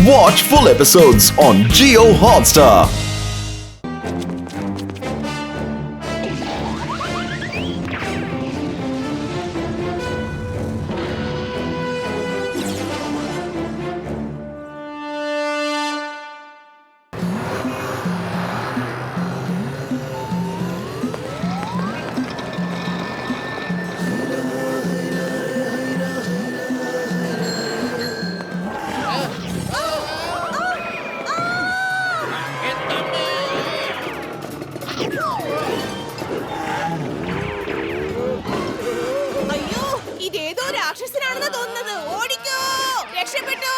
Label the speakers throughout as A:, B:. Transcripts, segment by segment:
A: Watch full episodes on Jio Hotstar.
B: അയ്യോ ഇതേതോ രാക്ഷസനാണെന്ന് തോന്നുന്നത്. ഓടിക്കോ, രക്ഷപ്പെട്ടോ.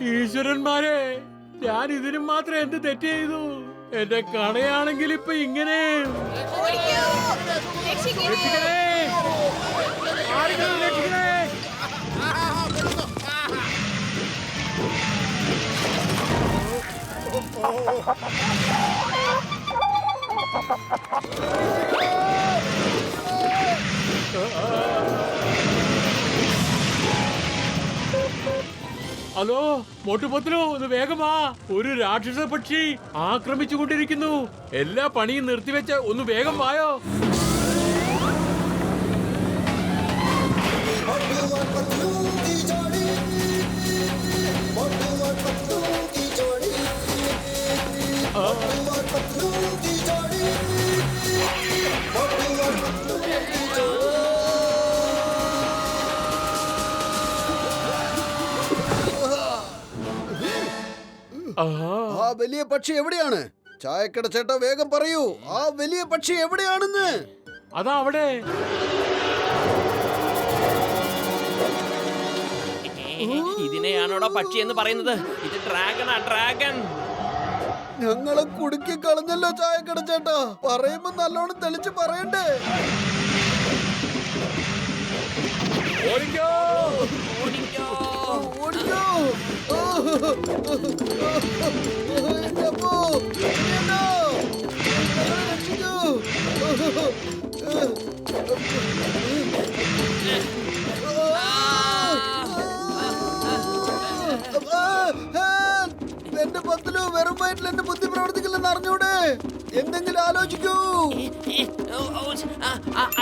C: ഈശ്വരന്മാരെ, ഞാൻ ഇതിനും മാത്രം എന്ത് തെറ്റ് ചെയ്തു? എന്റെ കടയാണെങ്കിൽ ഇപ്പൊ ഇങ്ങനെ.
B: ഓടിക്കോ, രക്ഷിക്കണേ.
C: രക്ഷിക്കണേ, ആരെങ്കിലും രക്ഷിക്കണേ. ഹലോ മോട്ടുപൊത്തലോ, ഒന്ന് വേഗമാ. ഒരു രാക്ഷസ പക്ഷി ആക്രമിച്ചുകൊണ്ടിരിക്കുന്നു. എല്ലാ പണിയും നിർത്തിവെച്ച് ഒന്ന് വേഗം വായോ.
D: ആ വലിയ പക്ഷി എവിടെയാണ്? ചായക്കട ചേട്ടാ വേഗം പറയൂ, ആ വലിയ പക്ഷി എവിടെയാണെന്ന്.
C: അതാ അവിടെ.
E: ഇതിനെയാണോടോ പക്ഷി എന്ന് പറയുന്നത്? ഇത് ഡ്രാഗണാ, ഡ്രാഗൺ.
D: ഞങ്ങളെ കുടുക്കി കളഞ്ഞല്ലോ ചായക്കട ചേട്ടാ. പറയുമ്പോ നല്ലോണം തെളിച്ച് പറയണ്ടേ.
C: ഓടിക്കോ,
D: ഓടിക്കോ. എന്റെ അമ്മോ, എന്നെയാണോ? ഞങ്ങളെ രക്ഷിക്കൂ. എന്റെ പത്തിലോ വെറും വയറ്റിൽ എന്റെ ബുദ്ധി പ്രവർത്തിക്കില്ലെന്ന് അറിഞ്ഞൂടെ? എന്തെങ്കിലും ആലോചിക്കൂ.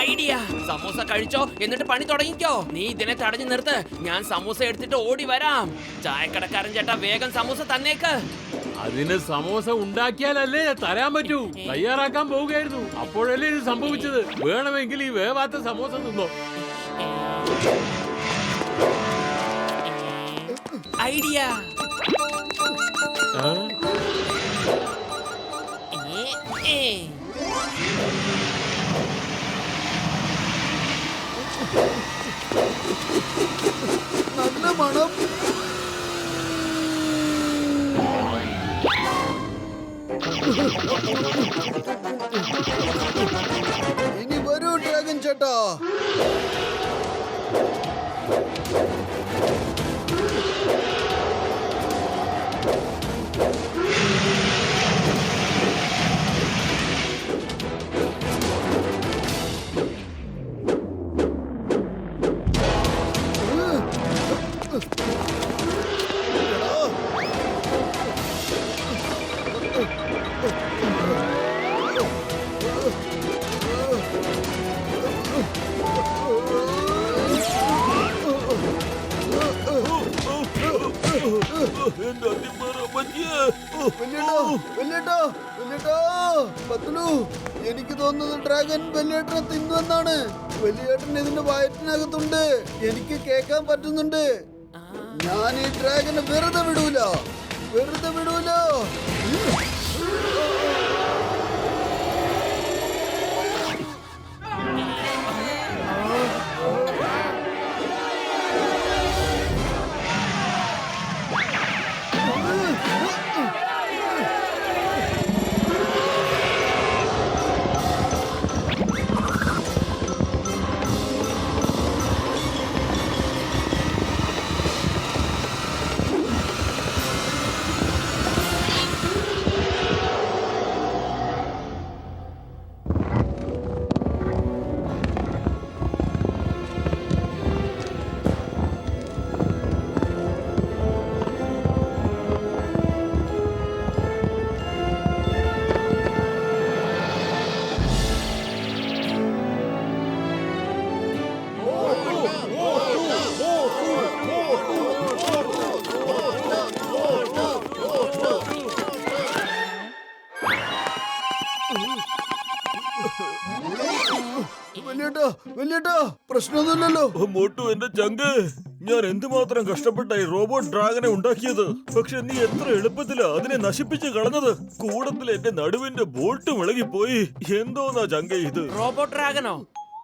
E: ഐഡിയ. സമൂസ കഴിച്ചോ, എന്നിട്ട് പണി തുടങ്ങിക്കോ. നീ ഇതിനെ തടഞ്ഞു നിർത്ത്, ഞാൻ സമൂസ എടുത്തിട്ട് ഓടി വരാം. ചായക്കടക്കാരൻ ചേട്ടാ, വേഗം സമൂസ തന്നേക്ക്.
C: അതിന് സമോസ ഉണ്ടാക്കിയാലല്ലേ തരാൻ പറ്റൂ. തയ്യാറാക്കാൻ പോവുകയായിരുന്നു, അപ്പോഴല്ലേ ഇത് സംഭവിച്ചത്. വേണമെങ്കിൽ ഈ വേവാത്ത സമോസ തിന്നോ.
E: ഐഡിയ.
D: നല്ല മണം. ഇനി വരൂ ഡ്രാഗൺ ചേട്ടാ. എനിക്ക് തോന്നുന്നത് ഡ്രാഗൺ വലിയേട്ടനെ തിന്നുവെന്നാണ്. വലിയേട്ടൻ ഇതിന്റെ വയറ്റിനകത്തുണ്ട്, എനിക്ക് കേൾക്കാൻ പറ്റുന്നുണ്ട്. ഞാൻ ഈ ഡ്രാഗനെ വെറുതെ വിടൂല. വലിയേട്ടാ പ്രശ്നമൊന്നുമില്ലല്ലോ.
F: മോട്ടു എന്റെ ചങ്ക്, ഞാൻ എന്തുമാത്രം കഷ്ടപ്പെട്ടായി റോബോട്ട് ഡ്രാഗനെ ഉണ്ടാക്കിയത്. പക്ഷെ നീ എത്ര എളുപ്പത്തിലാ അതിനെ നശിപ്പിച്ച് കളഞ്ഞത്. കൂടത്തിൽ എന്റെ നടുവിന്റെ ബോൾട്ട് ഇളകിപ്പോയി. എന്തോന്നാ ചങ്ക ഇത്?
E: റോബോട്ട് ഡ്രാഗനോ?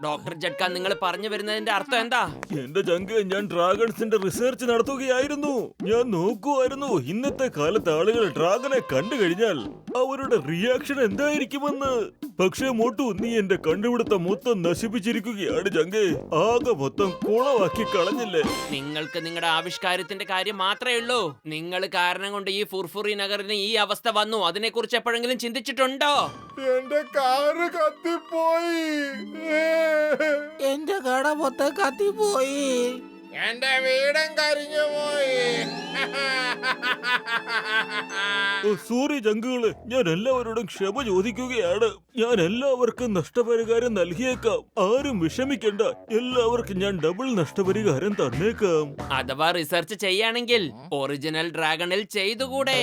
E: ഡോക്ടർ ജഡ്ക, നിങ്ങൾ പറഞ്ഞു വരുന്നതിന്റെ അർത്ഥം എന്താ?
F: എന്റെ ചങ്ക്, ഞാൻ ഡ്രാഗൺസിന്റെ റിസർച്ച് നടത്തുകയായിരുന്നു. ഞാൻ നോക്കുമായിരുന്നു ഇന്നത്തെ കാലത്ത് ആളുകൾ ഡ്രാഗനെ കണ്ടു കഴിഞ്ഞാൽ അവരുടെ റിയാക്ഷൻ എന്തായിരിക്കുമെന്ന്. പക്ഷേ മോട്ടു, നീ എന്റെ കണ്ടുപിടുത്തം മൊത്തം നശിപ്പിച്ചിരിക്കുകയാണ് ചങ്കേ. ആകെ മൊത്തം കുളമാക്കി കളഞ്ഞില്ലേ?
E: നിങ്ങൾക്ക് നിങ്ങളുടെ ആവിഷ്കാരത്തിന്റെ കാര്യം മാത്രമേ ഉള്ളൂ. നിങ്ങൾ കാരണം കൊണ്ട് ഈ ഫുർഫുറി നഗറിന് ഈ അവസ്ഥ വന്നു. അതിനെ കുറിച്ച് എപ്പോഴെങ്കിലും ചിന്തിച്ചിട്ടുണ്ടോ?
F: എന്റെ കാറ് കത്തിപ്പോയി.
G: എന്റെ കട മൊത്തം കത്തിപ്പോയി.
H: എന്റെ വീടും കരിഞ്ഞു പോയി.
F: സോറി ചങ്കുകള്, ഞാൻ എല്ലാവരോടും ക്ഷമ ചോദിക്കുകയാണ്. ഞാൻ എല്ലാവർക്കും നഷ്ടപരിഹാരം നൽകിയേക്കാം. ആരും വിഷമിക്കണ്ട. എല്ലാവർക്കും ഞാൻ ഡബിൾ നഷ്ടപരിഹാരം തന്നേക്കാം.
E: അഥവാ റിസർച്ച് ചെയ്യാണെങ്കിൽ ഒറിജിനൽ ഡ്രാഗണിൽ ചെയ്തുകൂടെ?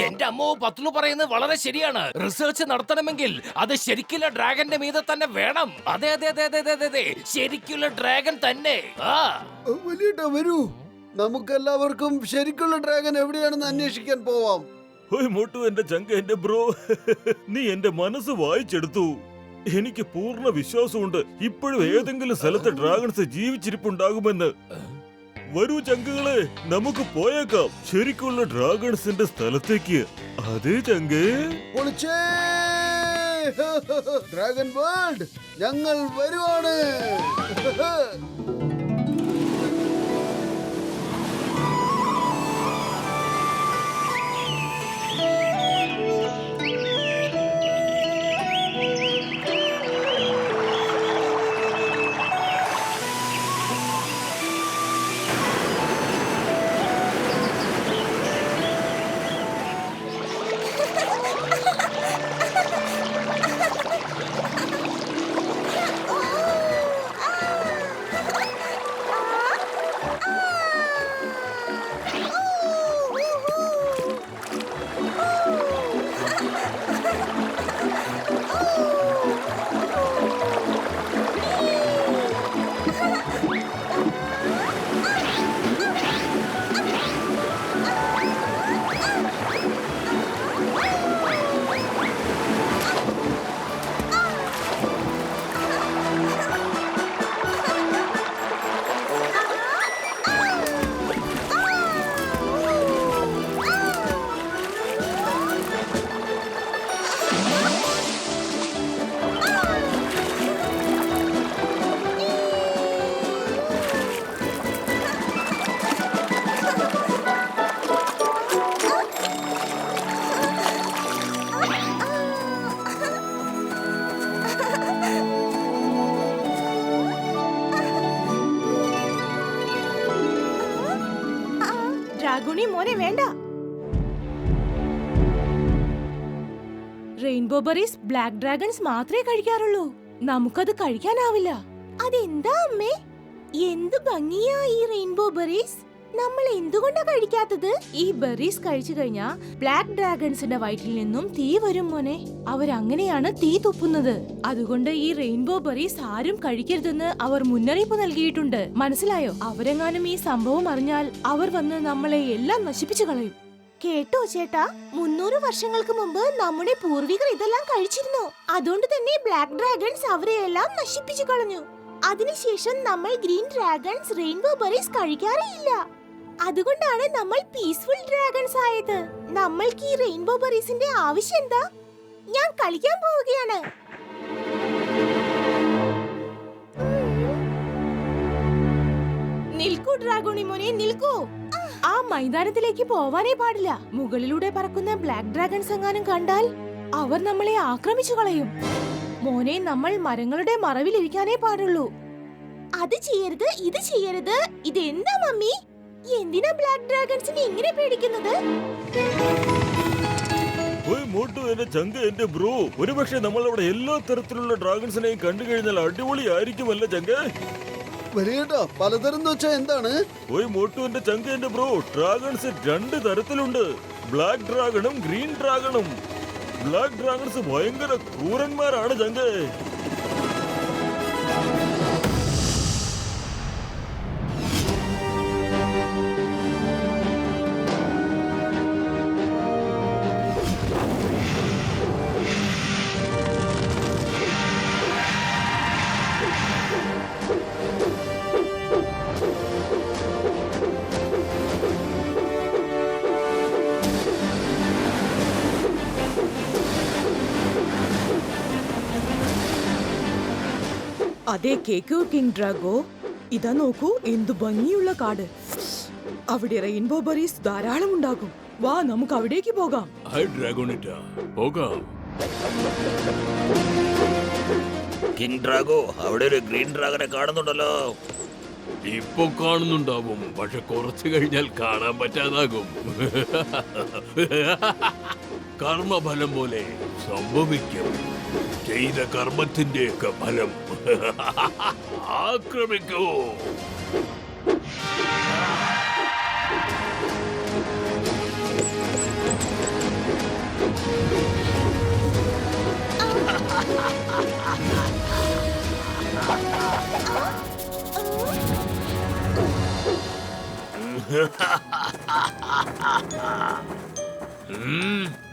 G: എന്റെ അമ്മോ, പത്ലു പറയുന്നത് വളരെ ശരിയാണ്. റിസർച്ച് നടത്തണമെങ്കിൽ അത് ശരിക്കുള്ള ഡ്രാഗന്റെ മീതെ തന്നെ വേണം. അതെ അതെ അതെ അതെ അതെ അതെ, ശരിക്കുള്ള ഡ്രാഗൻ തന്നെ.
D: വലിയേട്ടാ വരൂ, നമുക്കെല്ലാവർക്കും ശരിക്കുള്ള ഡ്രാഗൻ എവിടെയാണെന്ന് അന്വേഷിക്കാൻ പോവാം.
F: ഓയ് മോട്ടു, എന്റെ ചങ്ക, എന്റെ ബ്രോ, നീ എന്റെ മനസ്സ് വായിച്ചെടുത്തു. എനിക്ക് പൂർണ്ണ വിശ്വാസമുണ്ട് ഇപ്പോഴും ഏതെങ്കിലും സ്ഥലത്ത് ഡ്രാഗൺസ് ജീവിച്ചിരിപ്പുണ്ടാകുമെന്ന്. വരൂ ചങ്കുകളെ, നമുക്ക് പോയേക്കാം ശരിക്കുള്ള ഡ്രാഗൺസിന്റെ സ്ഥലത്തേക്ക്. അതേ ചങ്കേ.
D: പൊളിച്ചേ ഡ്രാഗൺ വേൾഡ്, ഞങ്ങൾ വരുവാണ്.
B: ഡ്രാഗുണി മോനെ വേണ്ട. റെയിൻബോ ബെറീസ് ബ്ലാക്ക് ഡ്രാഗൺസ് മാത്രമേ കഴിക്കാറുള്ളൂ. നമുക്കത് കഴിക്കാനാവില്ല. അതെന്താ അമ്മേ? എന്ത് ഭംഗിയാ ഈ റെയിൻബോ ബെറീസ്. നമ്മൾ എന്തുകൊണ്ടാ കഴിക്കാത്തത്? ഈ ബെറീസ് കഴിച്ചു കഴിഞ്ഞാ ബ്ലാക്ക് ഡ്രാഗൺസിന്റെ വയറ്റിൽ നിന്നും തീ വരും മോനെ. അവരങ്ങനെയാണ് തീ തുപ്പുന്നത്. അതുകൊണ്ട് ഈ റെയിൻബോ ബെറീസ് ആരും കഴിക്കരുതെന്ന് അവർ മുന്നറിയിപ്പ് നൽകിയിട്ടുണ്ട്. മനസ്സിലായോ? അവരെങ്ങാനും ഈ സംഭവം അറിഞ്ഞാൽ അവർ വന്ന് നമ്മളെ എല്ലാം നശിപ്പിച്ചു കളയും. കേട്ടോ ചേട്ടാ, 300 വർഷങ്ങൾക്ക് മുമ്പ് നമ്മുടെ പൂർവികർ ഇതെല്ലാം കഴിച്ചിരുന്നു. അതുകൊണ്ട് തന്നെ ബ്ലാക്ക് ഡ്രാഗൺസ് അവരെയെല്ലാം നശിപ്പിച്ചു കളഞ്ഞു. അതിനുശേഷം നമ്മൾ ഗ്രീൻ ഡ്രാഗൺസ് റെയിൻബോ ബെറീസ് കഴിക്കാറേയില്ല. അതുകൊണ്ടാണ് നമ്മൾ പീസ്ഫുൾ ഡ്രാഗൺസ് ആയത്. നമ്മൾക്ക് ഈ റെയിൻബോ ബെറീസിന്റെ ആവശ്യം എന്താ? ഞാൻ കളിക്കാൻ പോവുകയാണ്. നിൽക്കൂ ഡ്രാഗോണി മോനെ, നിൽക്കൂ. ആ മൈതാനത്തിലേക്ക് പോവാനേ പാടില്ല. മുകളിലൂടെ പറക്കുന്ന ബ്ലാക്ക് ഡ്രാഗൺസ് എങ്ങാനും കണ്ടാൽ അവർ നമ്മളെ ആക്രമിച്ചു കളയും. മോനെ, നമ്മൾ മരങ്ങളുടെ മറവിലിരിക്കാനേ പാടുള്ളൂ. അത് ചെയ്യരുത്, ഇത് ചെയ്യരുത്. ഇതെന്താ മമ്മി? എന്തിനാ ബ്ലാക്ക് ഡ്രാഗൺസിനെ ഇങ്ങനെ പേടിക്കുന്നത്?
F: മോട്ടു, എന്റെ ചങ്ക, എന്റെ ബ്രോ, ഒരുപക്ഷെ നമ്മൾ അവിടെ എല്ലാ തരത്തിലുള്ള ഡ്രാഗൺസിനെയും കണ്ടു കഴിഞ്ഞാൽ അടിപൊളിയായിരിക്കുമല്ല ചങ്ക?
D: വലിയേട്ടാ, പലതരം വെച്ചാ എന്താണ്?
F: മോട്ടു, എന്റെ ചങ്ക, എന്റെ ബ്രോ, ഡ്രാഗൺസ് 2 തരത്തിലുണ്ട്. ബ്ലാക്ക് ഡ്രാഗണും ഗ്രീൻ ഡ്രാഗണും. ബ്ലാക്ക് ഡ്രാഗൺസ് ഭയങ്കര ക്രൂരന്മാരാണ് ചങ്ക.
B: അതെ കേക്ക് കിങ് ഡ്രാഗോ, ഇതാ നോക്കൂ, എന്തു ഭംഗിയുള്ള കാട്. അവിടെ റെയിൻബോ ബെറീസ് ധാരാളം ഉണ്ടാകും. വാ, നമുക്ക് അവിടേക്ക് പോകാം.
C: പോകാം.
F: കിങ് ഡ്രാഗോ, അവിടെ ഒരു ഗ്രീൻ ഡ്രാഗനെ കാണുന്നുണ്ടല്ലോ.
C: ഇപ്പൊ കാണുന്നുണ്ടാവും, പക്ഷെ കുറച്ചു കഴിഞ്ഞാൽ കാണാൻ പറ്റാതാകും. കർമ്മഫലം പോലെ സംഭവിക്കും. ചെയ്ത കർമ്മത്തിന്റെയൊക്കെ ഫലം. ആക്രമിക്കൂ.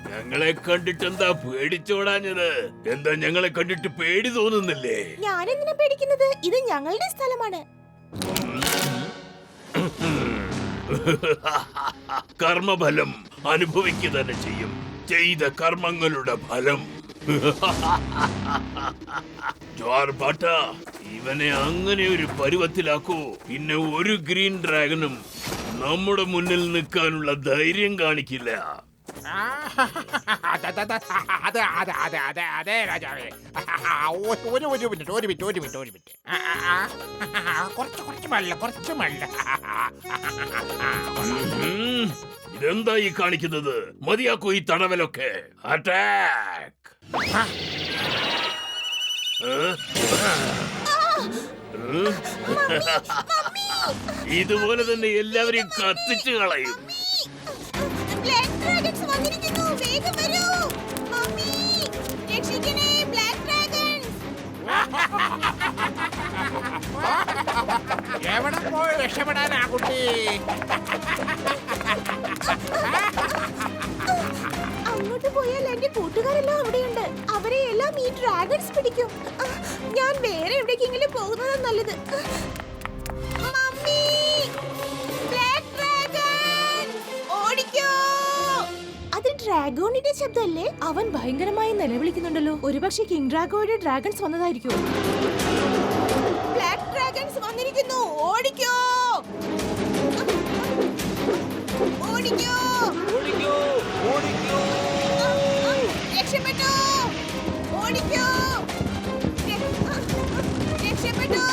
C: ഞങ്ങളെ കണ്ടിട്ടെന്താ പേടിച്ചോടാഞ്ഞത്? എന്താ ഞങ്ങളെ കണ്ടിട്ട് പേടി തോന്നുന്നില്ലേ?
B: ഞാനെന്തിനാ പേടിക്കുന്നത്? ഇത് ഞങ്ങളുടെ സ്ഥലമാണ്.
C: കർമ്മഫലം അനുഭവിക്കുക തന്നെ ചെയ്യും. ചെയ്ത കർമ്മങ്ങളുടെ ഫലം. ജോർ ബാട്ട, ഇവനെ അങ്ങനെ ഒരു പരുവത്തിലാക്കൂ, പിന്നെ ഒരു ഗ്രീൻ ഡ്രാഗനും നമ്മുടെ മുന്നിൽ നിൽക്കാനുള്ള ധൈര്യം കാണിക്കില്ല.
H: അതെ രാജാവേ. ഒരു മിനിറ്റ്. കുറച്ച് മല്ല.
C: ഇതെന്താ ഈ കാണിക്കുന്നത്? മതിയാക്കൂ ഈ തടവലൊക്കെ. അറ്റാക്ക്! ഇതുപോലെ തന്നെ എല്ലാവരെയും കത്തിച്ചു കളയും.
B: ബ്ലാക്ക് ഡ്രാഗൺസ് വന്നിരിക്കുന്നു, വേഗം വരൂ. മമ്മി, രക്ഷിക്കണേ, ബ്ലാക്ക് ഡ്രാഗൺസ്.
H: എവിടെ പോയി രക്ഷപ്പെടാനാ കുട്ടി?
B: അങ്ങോട്ട് പോയാൽ എന്റെ കൂട്ടുകാരെല്ലാം അവിടെയുണ്ട്. അവരെ എല്ലാം ഈ ഡ്രാഗൺസ് പിടിക്കും. ഞാൻ വേറെ എവിടേക്കെങ്കിലും പോകുന്നതാണ് നല്ലത്. മമ്മി, ബ്ലാക്ക് ഡ്രാഗൺ, ഓടിക്കോ. അത് ഡ്രാഗോണിന്റെ ശബ്ദമല്ലേ? അവൻ ഭയങ്കരമായി നിലവിളിക്കുന്നുണ്ടല്ലോ. ഒരുപക്ഷെ കിങ് ഡ്രാഗോയുടെ ഡ്രാഗൺസ് വന്നതായിരിക്കും. ബ്ലാക്ക് ഡ്രാഗൺസ് വന്നിരിക്കുന്നു, ഓടിക്കോ. ഓടിക്കോ. രക്ഷപ്പെട്ടോ. ഓടിക്കോ. രക്ഷപ്പെട്ടോ.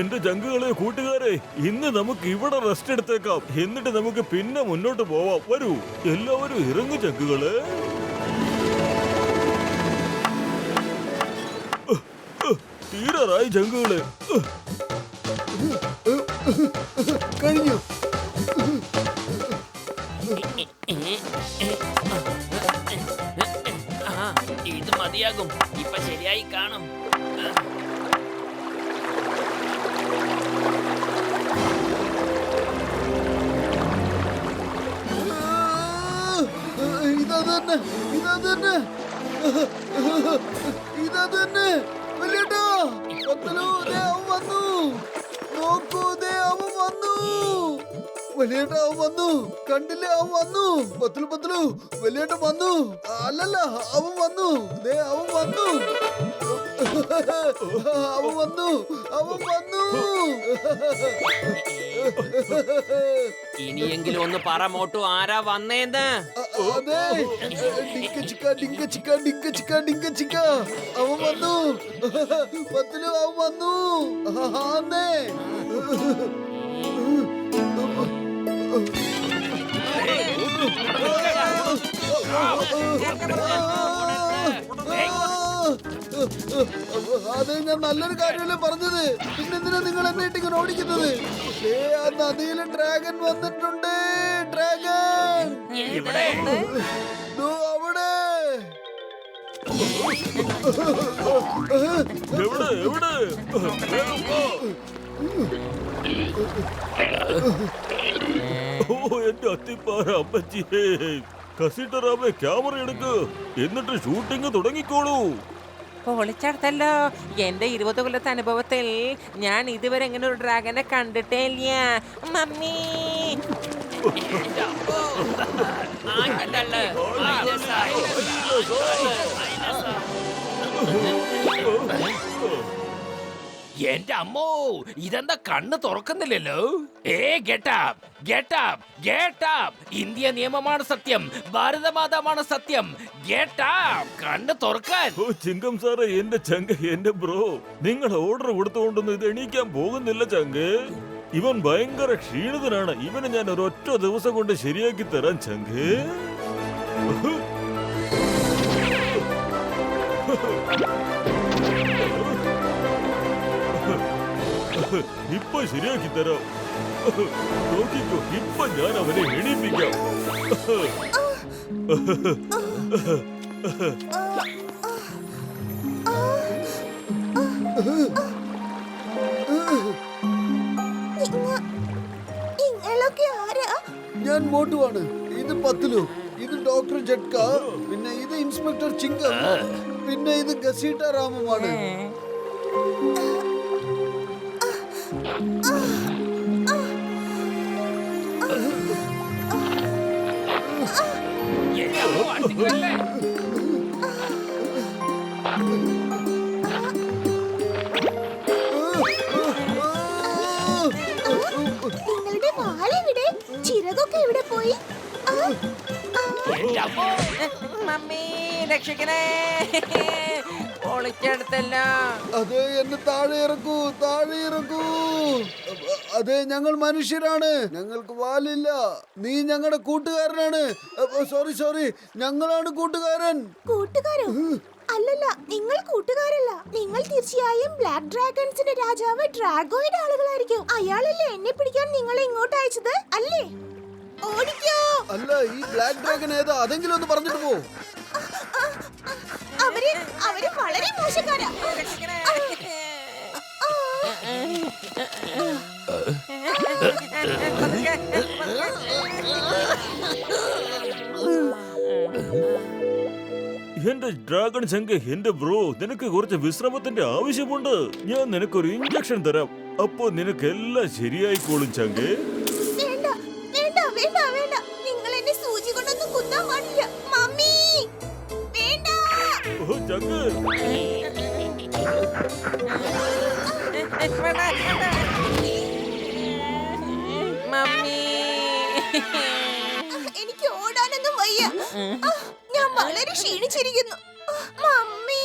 F: എന്റെ ജങ്കുകളെ കൂട്ടുകാരെ, ഇന്ന് നമുക്ക് ഇവിടെ റെസ്റ്റ് എടുത്തേക്കാം. എന്നിട്ട് നമുക്ക് പിന്നെ മുന്നോട്ട് പോവാം. വരൂ, എല്ലാവരും ഇറങ്ങു ജങ്കുകളെ. തീരാറായി ജങ്കുകളെ.
D: കഴിഞ്ഞു.
E: ഇത് മതിയാകും. ഇപ്പൊ ശരിയായി കാണും.
D: ഇതാ തന്നെ, ഇതാ തന്നെ, ഇതാ തന്നെ. വലിയേട്ടാ, പത്തലു, ദേ അവൻ വന്നു. നോക്കൂ, ദേ അവൻ വന്നു. വലിയേട്ട അവൻ വന്നു. കണ്ടില്ലേ, അവൻ വന്നു. പത്തലു പത്തലു, വലിയേട്ട വന്നു. അല്ലല്ല, അവൻ വന്നു. ദേ അവൻ വന്നു. അവൻ വന്നു, അവൻ വന്നു.
E: ഇനിയെങ്കിലും ഒന്ന് പറ മോട്ടു, ആരാ വന്നേന്ന്?
D: അതെ, ഡിങ്ക ചിക്ക, ഡിങ്ക ചിക്ക, ഡിങ്ക ചിക്ക, ഡിങ്ക ചിക്ക. അവൻ വന്നു. പത്തലു, അവൻ വന്നു. ആന്നേ. അതെ, ഞാൻ നല്ലൊരു കാര്യമല്ലേ പറഞ്ഞത്. പിന്നെന്തിനാ നിങ്ങൾ എന്നെ ഇട്ടിങ്ങനെ ഓടിക്കുന്നത്? ആ നദിയിൽ ഡ്രാഗൺ വന്നിട്ടുണ്ട്. ഡ്രാഗൺ
G: ഇവിടെ
D: അവിടെ.
F: എവിടെ എവിടെ? ഓ, എന്റെ അത്തിപ്പാറ അമ്മച്ചിയേ. കസിട്ടറാമെ, ക്യാമറ എടുക്ക്, എന്നിട്ട് ഷൂട്ടിംഗ് തുടങ്ങിക്കോളൂ.
I: പൊളിച്ചടുത്തല്ലോ. എന്റെ 20 കൊല്ലത്തെ അനുഭവത്തിൽ ഞാൻ ഇതുവരെ ഇങ്ങനെ ഒരു ഡ്രാഗനെ കണ്ടിട്ടേ ഇല്ല. മമ്മി,
G: എന്റെ അമ്മോ, ഇതെന്താ കണ്ണ് തുറക്കുന്നില്ലല്ലോ. ഇന്ത്യ നിയമമാണ് സത്യം, ഭാരതമാതാവാണ് സത്യം. കണ്ണ് തുറക്കാൻ.
F: ഓ ചിങ്കം സാറേ, എന്റെ ചങ്ക, എന്റെ ബ്രോ, നിങ്ങൾ ഓർഡർ കൊടുത്തുകൊണ്ടൊന്നും ഇത് എണീക്കാൻ പോകുന്നില്ല ചങ്ക്. ഇവൻ ഭയങ്കര ക്ഷീണിതനാണ്. ഇവനെ ഞാൻ ഒരൊറ്റ ദിവസം കൊണ്ട് ശരിയാക്കി തരാൻ ചങ്ക്. ഇപ്പൊ ശരിയാക്കി തരാം. നോക്കിക്കോ, ഇപ്പൊ ഞാൻ അവനെ എണീപ്പിക്കാം.
B: നിങ്ങളൊക്കെ ആരാ?
D: ഞാൻ മോട്ടുവാണ്. ഇത് പത്തലു, ഇത് ഡോക്ടർ ജഡ്ക, പിന്നെ ഇത് ഇൻസ്പെക്ടർ ചിങ്കം, പിന്നെ ഇത് ഗസീട്ട രാമമാണ്.
B: നിങ്ങളുടെ വാലെവിടെ? ചിറകൊക്കെ എവിടെ പോയി?
I: മമ്മി രക്ഷിക്കണേ. പൊളിച്ചടുത്തല്ലോ.
D: അതെ, എന്നെ താഴെ ഇറക്കൂ, താഴെ ഇറക്കൂ. അതെ, ഞങ്ങൾ മനുഷ്യരാണ്, ഞങ്ങൾക്ക് വാലില്ല. നീ ഞങ്ങളുടെ കൂട്ടുകാരനാണ്. സോറി സോറി, ഞങ്ങളാണ് കൂട്ടുകാരൻ.
B: കൂട്ടുകാരോ? അല്ലല്ല, നിങ്ങൾ കൂട്ടുകാരല്ല. നിങ്ങൾ തീർച്ചയായും ബ്ലാക്ക് ഡ്രാഗൺസിന്റെ രാജാവ് ഡ്രാഗോയുടെ ആളുകളായിരിക്കും. അയാളല്ലേ എന്നെ പിടിക്കാൻ നിങ്ങളെ ഇങ്ങോട്ട് അയച്ചത്, അല്ലേ? ഓടിക്കോ.
D: അല്ല, ഈ ബ്ലാക്ക് ഡ്രാഗൺ ഏതാ? അതെങ്കിലും ഒന്ന് പറഞ്ഞിട്ട് പോ.
B: അവര് വളരെ മോശക്കാരാ.
F: എന്റെ ഡ്രാഗൺ ചങ്ക്, എന്റെ ബ്രോ, നിനക്ക് കുറച്ച് വിശ്രമത്തിന്റെ ആവശ്യമുണ്ട്. ഞാൻ നിനക്കൊരു ഇഞ്ചക്ഷൻ തരാം. അപ്പോ നിനക്ക് എല്ലാം ശരിയായിക്കോളും ചങ്ക്.
B: വേണ്ട വേണ്ട വേണ്ട വേണ്ട, നിങ്ങൾ എന്നെ സൂചി കൊണ്ടൊന്നും കുത്താൻ പാടില്ല. മമ്മി വേണ്ട.
F: ഓ ചങ്ക്,
I: മമ്മി,
B: എനിക്ക് ഓടാനൊന്നും വയ്യ. ഞാൻ വളരെ ക്ഷീണിച്ചിരിക്കുന്നു. മമ്മി.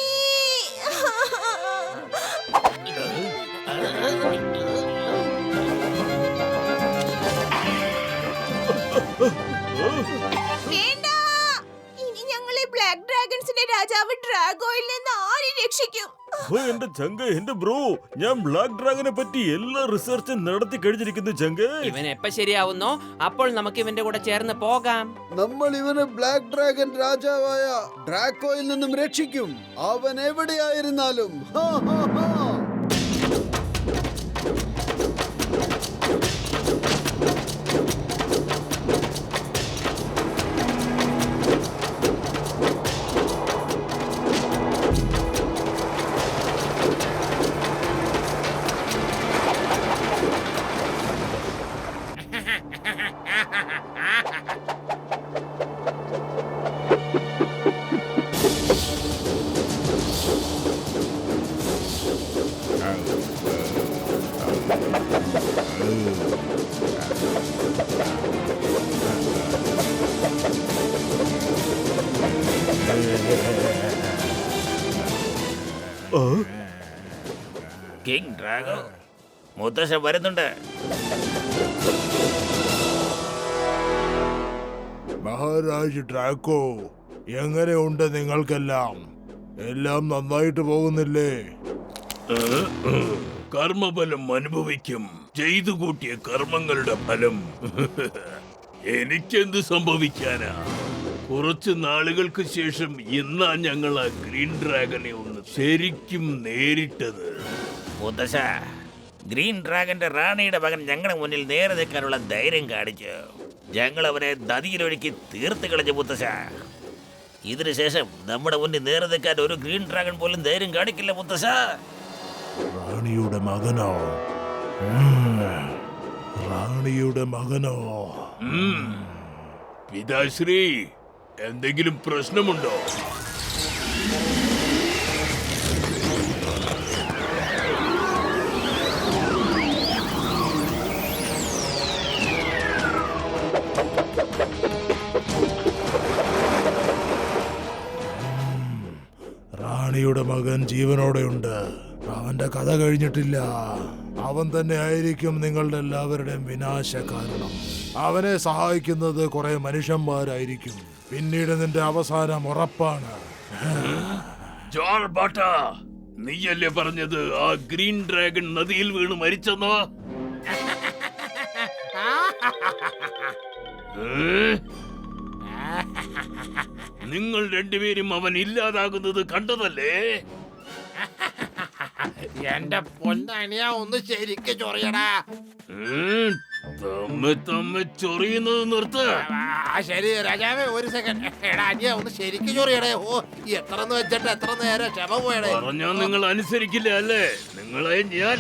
F: എന്റെ ചങ്ക, എന്റെ ബ്രോ, ഞാൻ ബ്ലാക്ക് ഡ്രാഗനെ പറ്റി എല്ലാ റിസർച്ചും നടത്തി കഴിഞ്ഞിരിക്കുന്നു ചങ്ക.
E: ഇവൻ എപ്പോ ശരിയാവുന്നോ അപ്പോൾ നമുക്ക് ഇവന്റെ കൂടെ ചേർന്ന് പോകാം.
D: നമ്മൾ ഇവനെ ബ്ലാക്ക് ഡ്രാഗൺ രാജാവായ ഡ്രാക്കോയിൽ നിന്നും രക്ഷിക്കും. അവൻ എവിടെയായിരുന്നാലും. ഹാ, ഹാ, ഹാ.
H: കിങ് ഡ്രാഗോ, മുത്തശ്ശൻ വരുന്നുണ്ട്.
J: മഹാരാജ് ഡ്രാക്കോ, എങ്ങനെയുണ്ട് നിങ്ങൾക്കെല്ലാം? എല്ലാം നന്നായിട്ട് പോകുന്നില്ലേ?
C: കർമ്മഫലം അനുഭവിക്കും. ചെയ്തു കൂട്ടിയ കർമ്മങ്ങളുടെ ഫലം. എനിക്കെന്ത് സംഭവിക്കാനാ? കുറച്ച് നാളുകൾക്ക് ശേഷം ഇന്നാ ഞങ്ങൾ ആ ഗ്രീൻ ഡ്രാഗനെ ഒന്ന് ശരിക്കും നേരിട്ടത്.
H: മുത്തശ്ശ, ഗ്രീൻ ഡ്രാഗന്റെ റാണിയുടെ മകൻ ഞങ്ങളുടെ മുന്നിൽ നേരെ നിൽക്കാനുള്ള ധൈര്യം കാണിച്ചു. ഞങ്ങൾ അവനെ നദിയിലൊഴുക്കി തീർത്ത് കളഞ്ഞു മുത്തശ്ശ. ഇതിനുശേഷം നമ്മുടെ മുന്നിൽ നേരെ നിൽക്കാൻ ഒരു ഗ്രീൻ ഡ്രാഗൺ പോലും ധൈര്യം കാണിക്കില്ല മുത്തശ്ശ.
J: റാണിയുടെ മകനോ? റാണിയുടെ മകനോ?
C: പിതാശ്രീ, എന്തെങ്കിലും പ്രശ്നമുണ്ടോ?
J: റാണിയുടെ മകൻ ജീവനോടെയുണ്ട്. അവന്റെ കഥ കഴിഞ്ഞിട്ടില്ല. അവൻ തന്നെ ആയിരിക്കും നിങ്ങളുടെ എല്ലാവരുടെയും വിനാശ കാരണം. അവനെ സഹായിക്കുന്നത് കുറെ മനുഷ്യന്മാരായിരിക്കും. പിന്നീട് നിന്റെ അവസാനം ഉറപ്പാണ്.
C: ജോർബാട്ട, നീയല്ലേ പറഞ്ഞത് ആ ഗ്രീൻ ഡ്രാഗൺ നദിയിൽ വീണ് മരിച്ചെന്നോ? നിങ്ങൾ രണ്ടുപേരും അവൻ ഇല്ലാതാകുന്നത് കണ്ടതല്ലേ?
H: എന്റെ പൊന്നനിയാ, ഒന്ന് ശരിക്ക് ചൊറിയടാ.
C: തമ്മെ ചൊറിയുന്നത് നിർത്ത്.
H: ശരി രാജാവേ, ഒരു സെക്കൻഡ്. എടാ അനിയ, ഒന്ന് ശരിക്ക് ചൊറിയടേ. ഓ, എത്രന്ന് വെച്ചിട്ട് എത്ര നേരം ക്ഷമ പോയടേ.
C: പറഞ്ഞാ നിങ്ങൾ അനുസരിക്കില്ല അല്ലേ? നിങ്ങളെ ഞാൻ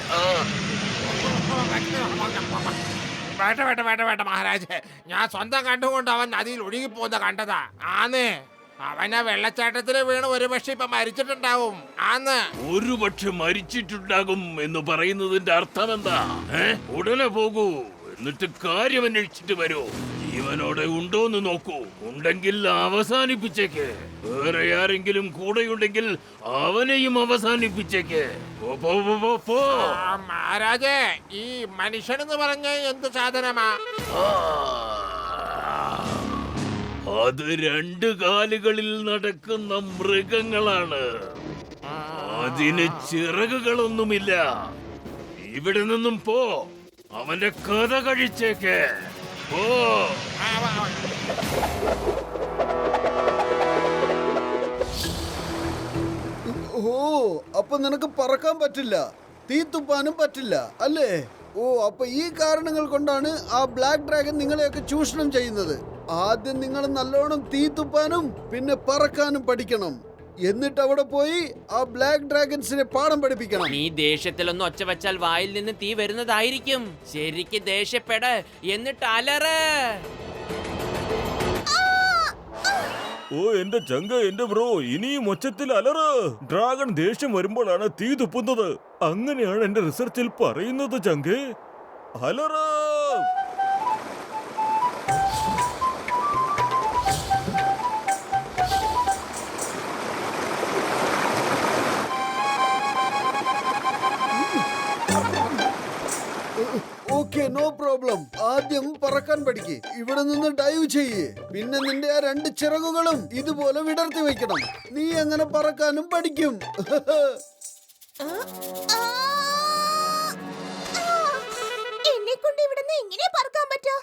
H: വേട്ട മഹാരാജ്, ഞാൻ സ്വന്തം കണ്ടുകൊണ്ട് അവൻ നദിയിൽ ഒഴുകിപ്പോകുന്ന കണ്ടതാ. ആന്ന് അവനെ വെള്ളച്ചാട്ടത്തില് വീണ് ഒരുപക്ഷെ ഇപ്പൊ മരിച്ചിട്ടുണ്ടാവും. ആന്ന്
C: ഒരുപക്ഷെ മരിച്ചിട്ടുണ്ടാകും എന്ന് പറയുന്നതിന്റെ അർത്ഥം എന്താ? ഉടനെ പോകൂ, എന്നിട്ട് കാര്യം അന്വേഷിച്ചിട്ട് വരൂ. ജീവനോടെ ഉണ്ടോന്ന് നോക്കൂ. ഉണ്ടെങ്കിൽ അവസാനിപ്പിച്ചേക്ക്. വേറെ ആരെങ്കിലും കൂടെയുണ്ടെങ്കിൽ അവനെയും അവസാനിപ്പിച്ചേക്ക്. പോ.
H: മഹാരാജേ, ഈ മനുഷ്യനെന്ന് പറഞ്ഞ എന്ത് സാധനമാ?
C: അത് രണ്ട് കാലുകളിൽ നടക്കുന്ന മൃഗങ്ങളാണ്. അതിന് ചിറകുകളൊന്നുമില്ല. ഇവിടെ നിന്നും പോ. അവന്റെ കഥ കഴിച്ചേക്ക്. പോ.
D: ഓ, അപ്പൊ നിനക്ക് പറക്കാൻ പറ്റില്ല, തീ തുപ്പാനും പറ്റില്ല അല്ലേ? ഓ, അപ്പൊ ഈ കാരണങ്ങൾ കൊണ്ടാണ് ആ ബ്ലാക്ക് ഡ്രാഗൺ നിങ്ങളെയൊക്കെ ചൂഷണം ചെയ്യുന്നത്. ആദ്യം നിങ്ങൾ നല്ലോണം തീ തുപ്പാനും പിന്നെ പറക്കാനും പഠിക്കണം. എന്നിട്ട് അവിടെ പോയി ആ ബ്ലാക്ക് ഡ്രാഗൺസിനെ പാഠം പഠിപ്പിക്കണം.
E: നീ ദേഷ്യത്തിലൊന്ന് ഒച്ച വെച്ചാൽ വായിൽ നിന്ന് തീ വരുന്നതായിരിക്കും. ശരിക്ക് ദേഷ്യപ്പെട്, എന്നിട്ട് അലറ്.
F: ഓ എന്റെ ചങ്ക, എന്റെ ബ്രോ, ഇനിയും ഒച്ചത്തിൽ അലറ്. ഡ്രാഗൺ ദേഷ്യം വരുമ്പോഴാണ് തീ തുപ്പുന്നത്. അങ്ങനെയാണ് എന്റെ റിസർച്ചിൽ പറയുന്നത് ചങ്കേ. അലറ്.
D: Okay, no problem. ആദ്യം പറക്കാൻ പഠിക്ക്. ഇവിടെ നിന്ന് ഡൈവ് ചെയ്യ്. പിന്നെ നിന്റെ ആ രണ്ട് ചിറകുകളും ഇതുപോലെ വിടർത്തി വെക്കണം. നീ അങ്ങനെ പറക്കാനും പഠിക്കും.
B: എന്നെ കൊണ്ട് ഇവിടുന്ന് എങ്ങനെ പറക്കാൻ പറ്റാ?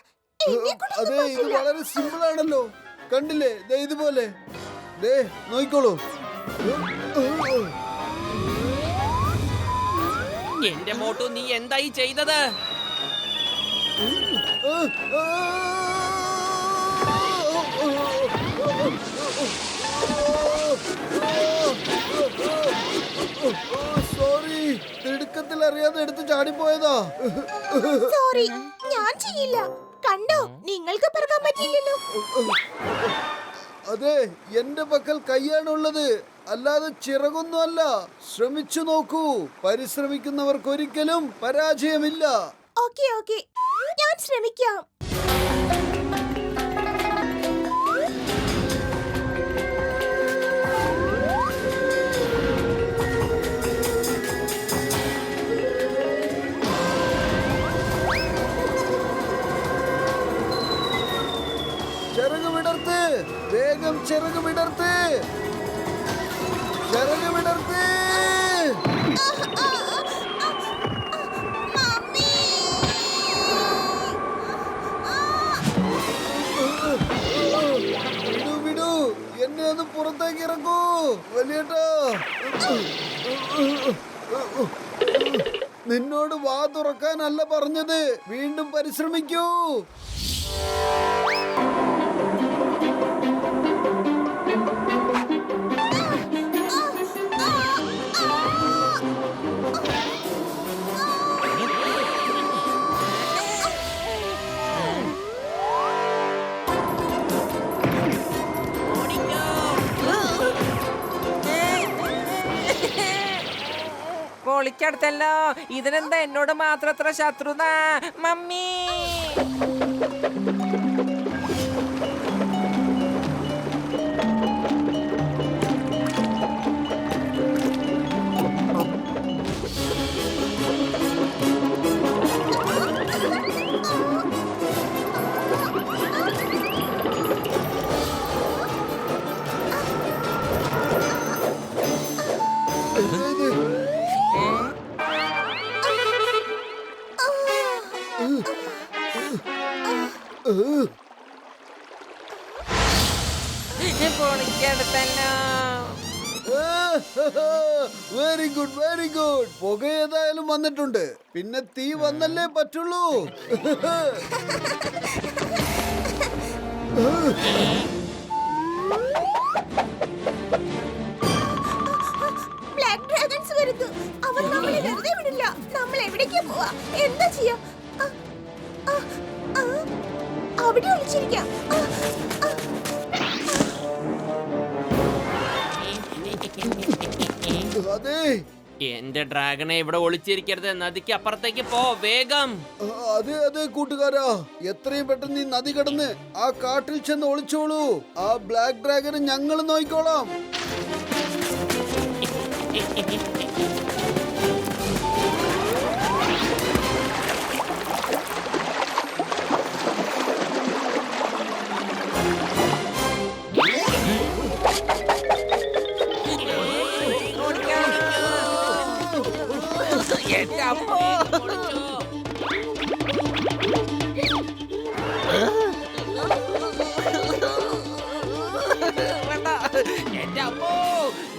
D: അതെ, ഇത് വളരെ സിമ്പിൾ ആണല്ലോ. കണ്ടില്ലേ, ദേ ഇതുപോലെ. ദേ നോക്കിക്കോളൂ.
E: എന്റെ മോട്ടു, നീ എന്തായി ചെയ്തത്?
D: സോറി, തിടുക്കത്തിൽ അറിയാതെ എടുത്ത് ചാടിപ്പോയതാ.
B: സോറി, ഞാൻ ചെയ്യില്ല. കണ്ടോ, നിങ്ങൾക്ക് പറക്കാൻ പറ്റില്ലല്ലോ.
D: അതെ, എന്റെ പക്കൽ കൈയാണുള്ളത്, അല്ലാതെ ചിറകൊന്നുമല്ല. ശ്രമിച്ചു നോക്കൂ, പരിശ്രമിക്കുന്നവർക്ക് ഒരിക്കലും പരാജയമില്ല.
B: ഓക്കേ ഓക്കേ, ഞാൻ ശ്രമിക്കാം.
D: ചിറക് വിടർത്ത്, വേഗം ചിറക് വിടർത്ത്, ചിറക് വിടർത്ത്. വിടൂ വിടൂ, എന്നെ ഒന്ന് പുറത്തേക്ക് ഇറക്കൂ വലിയേട്ടാ. നിന്നോട് വാ തുറക്കാനല്ല പറഞ്ഞത്, വീണ്ടും പരിശ്രമിക്കൂ.
I: പൊളിച്ചെടുത്തല്ലോ. ഇതിനെന്താ എന്നോട് മാത്രം അത്ര ശത്രുത? മമ്മി, പൊളിച്ചെടുത്തല്ലോ.
D: Very good, very good. പുക ഏതായാലും വന്നിട്ടുണ്ട്, പിന്നെ തീ വന്നല്ലേ പറ്റുള്ളൂ.
B: ബ്ലാക്ക് ഡ്രാഗൺസ് വരുന്നു. അവർ നമ്മളെ വെറുതെ വിടില്ല. നമ്മൾ എവിടേക്കാ പോവാ? എന്താ ചെയ്യാ? അവിടെ ഒളിച്ചിരിക്കാം.
D: അതെ,
E: എന്റെ ഡ്രാഗണെ ഇവിടെ ഒളിച്ചിരിക്കരുത്. നദിക്ക് അപ്പുറത്തേക്ക് പോ, വേഗം.
D: അതെ അതെ കൂട്ടുകാരാ, എത്രയും പെട്ടെന്ന് ഈ നദി കടന്ന് ആ കാട്ടിൽ ചെന്ന് ഒളിച്ചോളൂ. ആ ബ്ലാക്ക് ഡ്രാഗനെ ഞങ്ങൾ നോക്കിക്കോളാം.
I: എന്റെ അമ്മോ, എന്റെ അമ്മോ,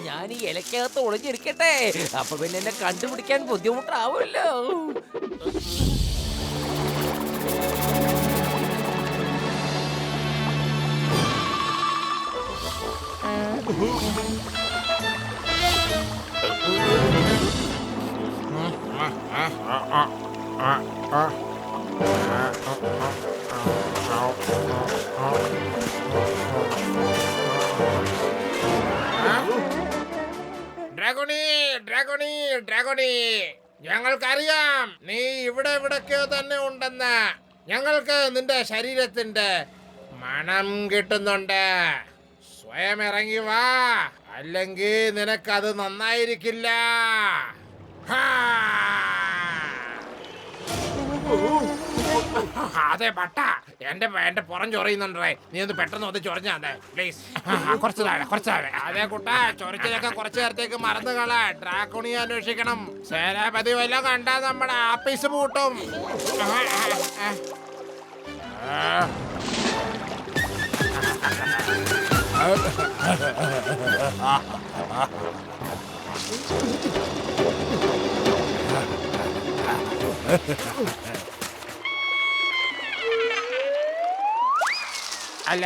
I: ഞാൻ ഈ ഇലക്കകത്ത് ഒളിഞ്ഞിരിക്കട്ടെ. അപ്പൊ പിന്നെ എന്നെ കണ്ടുപിടിക്കാൻ ബുദ്ധിമുട്ടാവുമല്ലോ.
K: ഡ്രാഗോണി, ഡ്രാഗോണി, ഡ്രാഗോണി, ഞങ്ങൾക്കറിയാം നീ ഇവിടെ എവിടൊക്കെയോ തന്നെ ഉണ്ടെന്ന്. ഞങ്ങൾക്ക് നിന്റെ ശരീരത്തിന്റെ മണം കിട്ടുന്നുണ്ട്. സ്വയം ഇറങ്ങി വാ, അല്ലെങ്കിൽ നിനക്കത് നന്നായിരിക്കില്ല. അതെ ബട്ട, എന്റെ പുറം ചൊറിയുന്നുണ്ടേ. നീ ഒന്ന് പെട്ടെന്ന് ഒന്ന് ചൊറിഞ്ഞാ പ്ലീസ്. കുറച്ച് താഴെ. അതേ കുട്ടാ, ചൊറിച്ചതൊക്കെ കുറച്ചു നേരത്തേക്ക് മറന്നു കള. ഡ്രാക്കുണിയെ അന്വേഷിക്കണം. സേനാപതി വല്ല കണ്ടാ നമ്മുടെ ആപ്പീസ് പൂട്ടും. അല്ല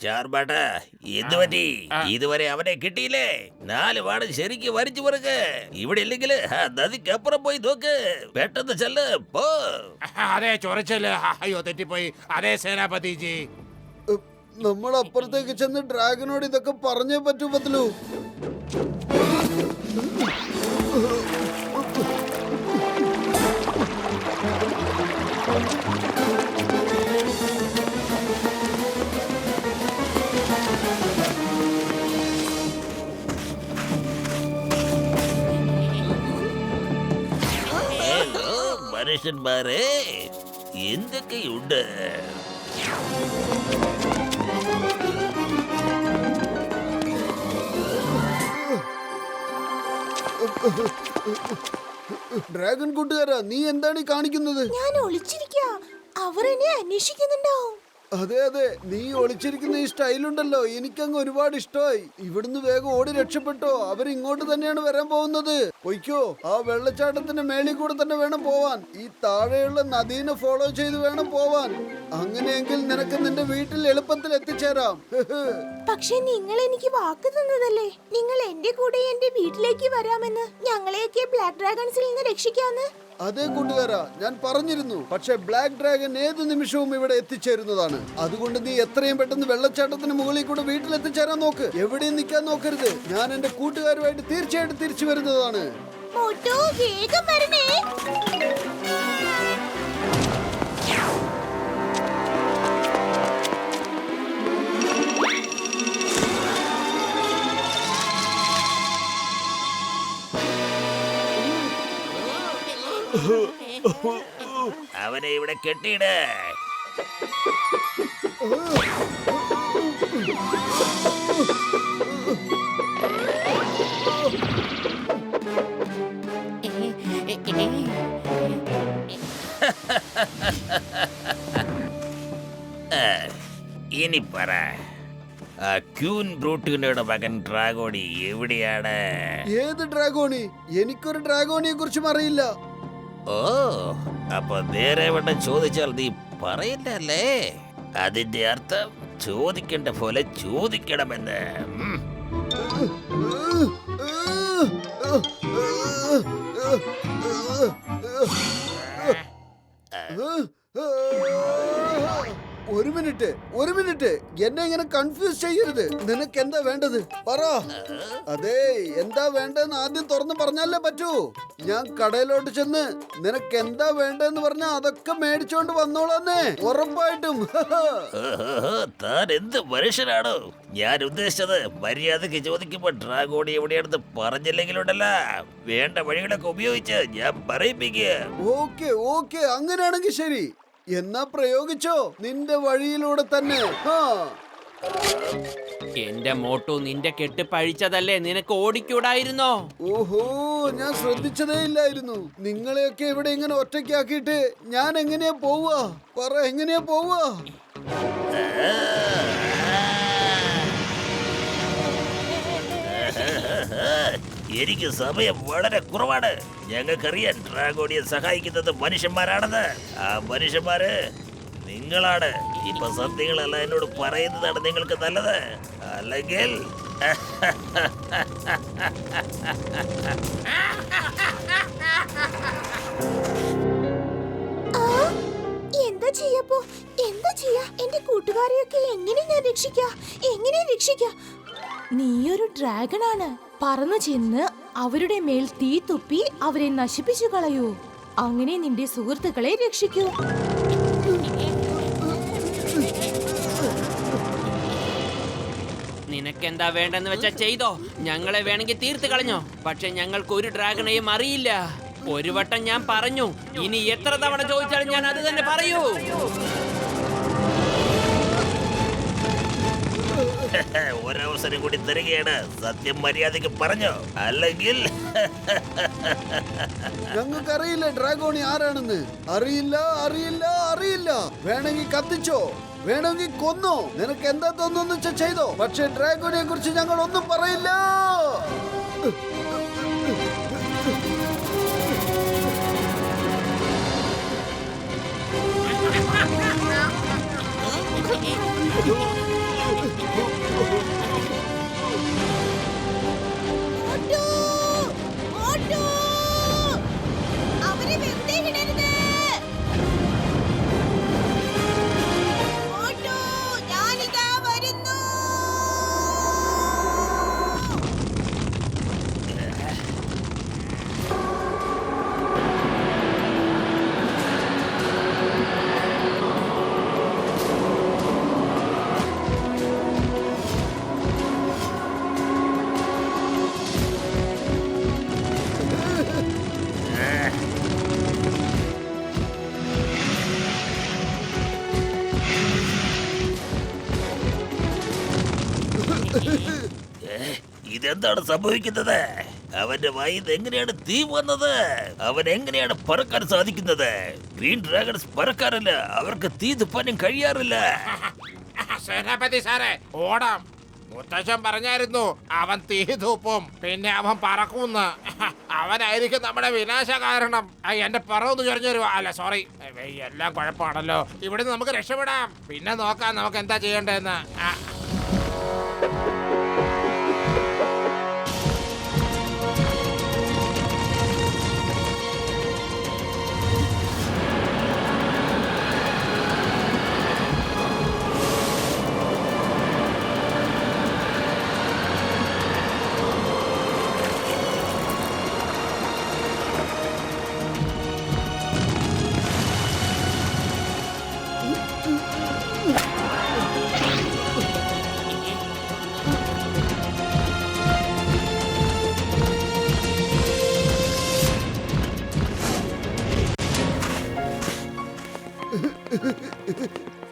H: ചാർബാട്ട എന്ത് പറ്റി? ഇതുവരെ അവനെ കിട്ടിയില്ലേ? 4 വാട് ശരിക്ക് വരിച്ചു പറക്ക്. ഇവിടെ ഇല്ലെങ്കിൽ നദിക്കപ്പുറം പോയി നോക്ക്. പെട്ടെന്ന് ചെല്ല് പോ.
K: അതെ ചൊറിച്ചല്. അയ്യോ തെറ്റിപ്പോയി. അതെ സേനാപതിജി.
D: നമ്മൾ അപ്പുറത്തേക്ക് ചെന്ന് ഡ്രാഗനോട് ഇതൊക്കെ പറഞ്ഞേ പറ്റൂ പത്ലു.
H: മനുഷ്യന്മാരെ എന്തൊക്കെയുണ്ട്?
D: ഡ്രാഗൺ കൂട്ടുകാരാ, നീ എന്താണ് ഈ കാണിക്കുന്നത്?
B: ഞാൻ ഒളിച്ചിരിക്കാ. അവർ എന്നെ അന്വേഷിക്കുന്നുണ്ടാവും.
D: അതെ അതെ, നീ ഒളിച്ചിരിക്കുന്ന ഈ സ്റ്റൈലുണ്ടല്ലോ, എനിക്കങ്ങ് ഒരുപാട് ഇഷ്ടമായി. ഇവിടുന്ന് വേഗം ഓടി രക്ഷപ്പെട്ടോ. അവരിങ്ങോട്ട് തന്നെയാണ് വരാൻ പോകുന്നത്. പൊയ്ക്കോ, ആ വെള്ളച്ചാട്ടത്തിന്റെ മേളിൽ കൂടെ തന്നെ വേണം പോവാൻ. ഈ താഴെയുള്ള നദീനെ ഫോളോ ചെയ്ത് വേണം പോവാൻ. അങ്ങനെയെങ്കിൽ നിനക്ക് നിന്റെ വീട്ടിൽ എളുപ്പത്തിൽ എത്തിച്ചേരാം.
B: പക്ഷെ നിങ്ങൾ എനിക്ക് വാക്ക് തന്നതല്ലേ, നിങ്ങൾ എന്റെ കൂടെ എന്റെ വീട്ടിലേക്ക് വരാമെന്ന്, ഞങ്ങളെയൊക്കെ ബ്ലാക്ക് ഡ്രാഗൺസിൽ നിന്ന് രക്ഷിക്കാന്ന്.
D: അതേ കൂട്ടുകാരാ, ഞാൻ പറഞ്ഞിരുന്നു. പക്ഷെ ബ്ലാക്ക് ഡ്രാഗൺ ഏത് നിമിഷവും ഇവിടെ എത്തിച്ചേരുന്നതാണ്. അതുകൊണ്ട് നീ എത്രയും പെട്ടെന്ന് വെള്ളച്ചാട്ടത്തിന് മുകളിൽ കൂടെ വീട്ടിലെത്തിച്ചേരാൻ നോക്ക്. എവിടെയും നിൽക്കാൻ നോക്കരുത്. ഞാൻ എന്റെ കൂട്ടുകാരുമായിട്ട് തീർച്ചയായിട്ടും തിരിച്ചു വരുന്നതാണ്.
B: മോട്ടോ, വേഗം വരണേ.
H: അവനെ ഇവിടെ കെട്ടിയിട്. ഇനി പറ, ആ ക്യൂൻ ബ്രൂട്ടിയുടെ മകൻ ഡ്രാഗോണി എവിടെയാണ്?
D: ഏത് ഡ്രാഗോണി? എനിക്കൊരു ഡ്രാഗോണിയെ കുറിച്ചും അറിയില്ല.
H: ഓ, അപ്പൊ നേരെ വണ്ണം ചോദിച്ചാൽ നീ പറയില്ലല്ലേ? അതിന്റെ അർത്ഥം ചോദിക്കേണ്ട പോലെ ചോദിക്കണമെന്ന്.
D: ഒരു മിനിറ്റ്, എന്നെ ഇങ്ങനെ കൺഫ്യൂസ് ചെയ്യരുത്. നിനക്ക് എന്താ വേണ്ടത് പറ. അതെ, എന്താ വേണ്ടെന്ന് ആദ്യം തുറന്ന് പറഞ്ഞാലേ പറ്റൂ. ഞാൻ കടയിലോട്ട് ചെന്ന് നിനക്ക് എന്താ വേണ്ടെന്ന് പറഞ്ഞാ അതൊക്കെ മേടിച്ചോണ്ട് വന്നോളാന്നേ, ഉറപ്പായിട്ടും.
H: താൻ എന്ത് മനുഷ്യനാണോ? ഞാൻ ഉദ്ദേശിച്ചത് മര്യാദക്ക് ചോദിക്കുമ്പോ ഡ്രാഗോണി എവിടെയാണെന്ന് പറഞ്ഞില്ലെങ്കിലുണ്ടല്ല, വേണ്ട വഴികളൊക്കെ ഉപയോഗിച്ച് ഞാൻ പറയിപ്പിക്കുക.
D: ഓക്കെ, അങ്ങനെയാണെങ്കിൽ ശരി. എന്നാ പ്രയോഗിച്ചോ നിന്റെ വഴിയിലൂടെ തന്നെ.
E: എന്റെ മോട്ടു, നിന്റെ കെട്ട് പഴിച്ചതല്ലേ, നിനക്ക് ഓടിക്കൂടായിരുന്നോ?
D: ഓഹോ, ഞാൻ ശ്രദ്ധിച്ചതേ ഇല്ലായിരുന്നു. നിങ്ങളെയൊക്കെ ഇവിടെ ഇങ്ങനെ ഒറ്റയ്ക്കാക്കിയിട്ട് ഞാൻ എങ്ങനെയാ പോവാ? പറ, എങ്ങനെയാ പോവാ?
H: എനിക്ക് സമയം വളരെ കുറവാണ്. ഞങ്ങൾക്കറിയാൻ ഡ്രാഗോണിയെ സഹായിക്കുന്നത് മനുഷ്യന്മാരാണെന്ന്. ആ മനുഷ്യന്മാര് നിങ്ങളാണ്. ഇപ്പൊ സത്യങ്ങളല്ല എന്നോട് പറയുന്നതാണ് നിങ്ങൾക്ക് നല്ലത്. അല്ലെങ്കിൽ
B: എന്താ ചെയ്യപ്പോ? എന്താ ചെയ്യാ? എന്റെ കൂട്ടുകാരെയൊക്കെ എങ്ങനെ ഞാൻ രക്ഷിക്കാ? നീയൊരു ഡ്രാഗൺ ആണ്. പറന്നു ചെന്ന് അവരുടെ മേൽ തീ തുപ്പി അവരെ നശിപ്പിച്ചു കളയൂ. അങ്ങനെ നിന്റെ സുഹൃത്തുക്കളെ രക്ഷിക്കൂ.
E: നിനക്കെന്താ വേണ്ടെന്ന് വെച്ചാ ചെയ്തോ. ഞങ്ങളെ വേണമെങ്കിൽ തീർത്ത് കളഞ്ഞോ. പക്ഷെ ഞങ്ങൾക്ക് ഒരു ഡ്രാഗണെയും അറിയില്ല. ഒരു വട്ടം ഞാൻ പറഞ്ഞു, ഇനി എത്ര തവണ ചോദിച്ചാലും ഞാൻ അത് തന്നെ പറയൂ.
H: ഒരവസരം കൂടി തരികയാണ്. സത്യം മര്യാദയ്ക്ക് പറഞ്ഞോ, അല്ലെങ്കിൽ
D: ഞങ്ങൾക്കറിയില്ല ഡ്രാഗോണി ആരാണെന്ന്. അറിയില്ല. വേണമെങ്കിൽ കത്തിച്ചോ, വേണമെങ്കിൽ കൊന്നോ, നിനക്ക് എന്താ തോന്നുന്നു വെച്ചാ ചെയ്തോ. പക്ഷെ ഡ്രാഗോണിയെ കുറിച്ച് ഞങ്ങൾ ഒന്നും പറയില്ല.
H: ഇതെന്താണ് സംഭവിക്കുന്നത്? അവന്റെ വായിൽ എങ്ങനെയാണ് തീ വന്നത്? അവൻ എങ്ങനെയാണ് പറക്കാൻ സാധിക്കുന്നത്? ഗ്രീൻ ഡ്രാഗൺസ് പറക്കാറില്ല, അവർക്ക് തീ തുപ്പാനും കഴിയാറില്ല.
K: സേനാപതി സാറേ, ഓടാം. മുത്തശ്ശൻ പറഞ്ഞായിരുന്നു അവൻ തീ തൂപ്പും, പിന്നെ അവൻ പറക്കൂന്ന്. അവനായിരിക്കും നമ്മുടെ വിനാശ കാരണം. എന്റെ പറവൊന്ന് ചൊറിഞ്ഞു. അല്ല സോറി, എല്ലാം കുഴപ്പമാണല്ലോ. ഇവിടുന്ന് നമുക്ക് രക്ഷപ്പെടാം. പിന്നെ നോക്കാം നമുക്ക് എന്താ ചെയ്യേണ്ടതെന്ന്.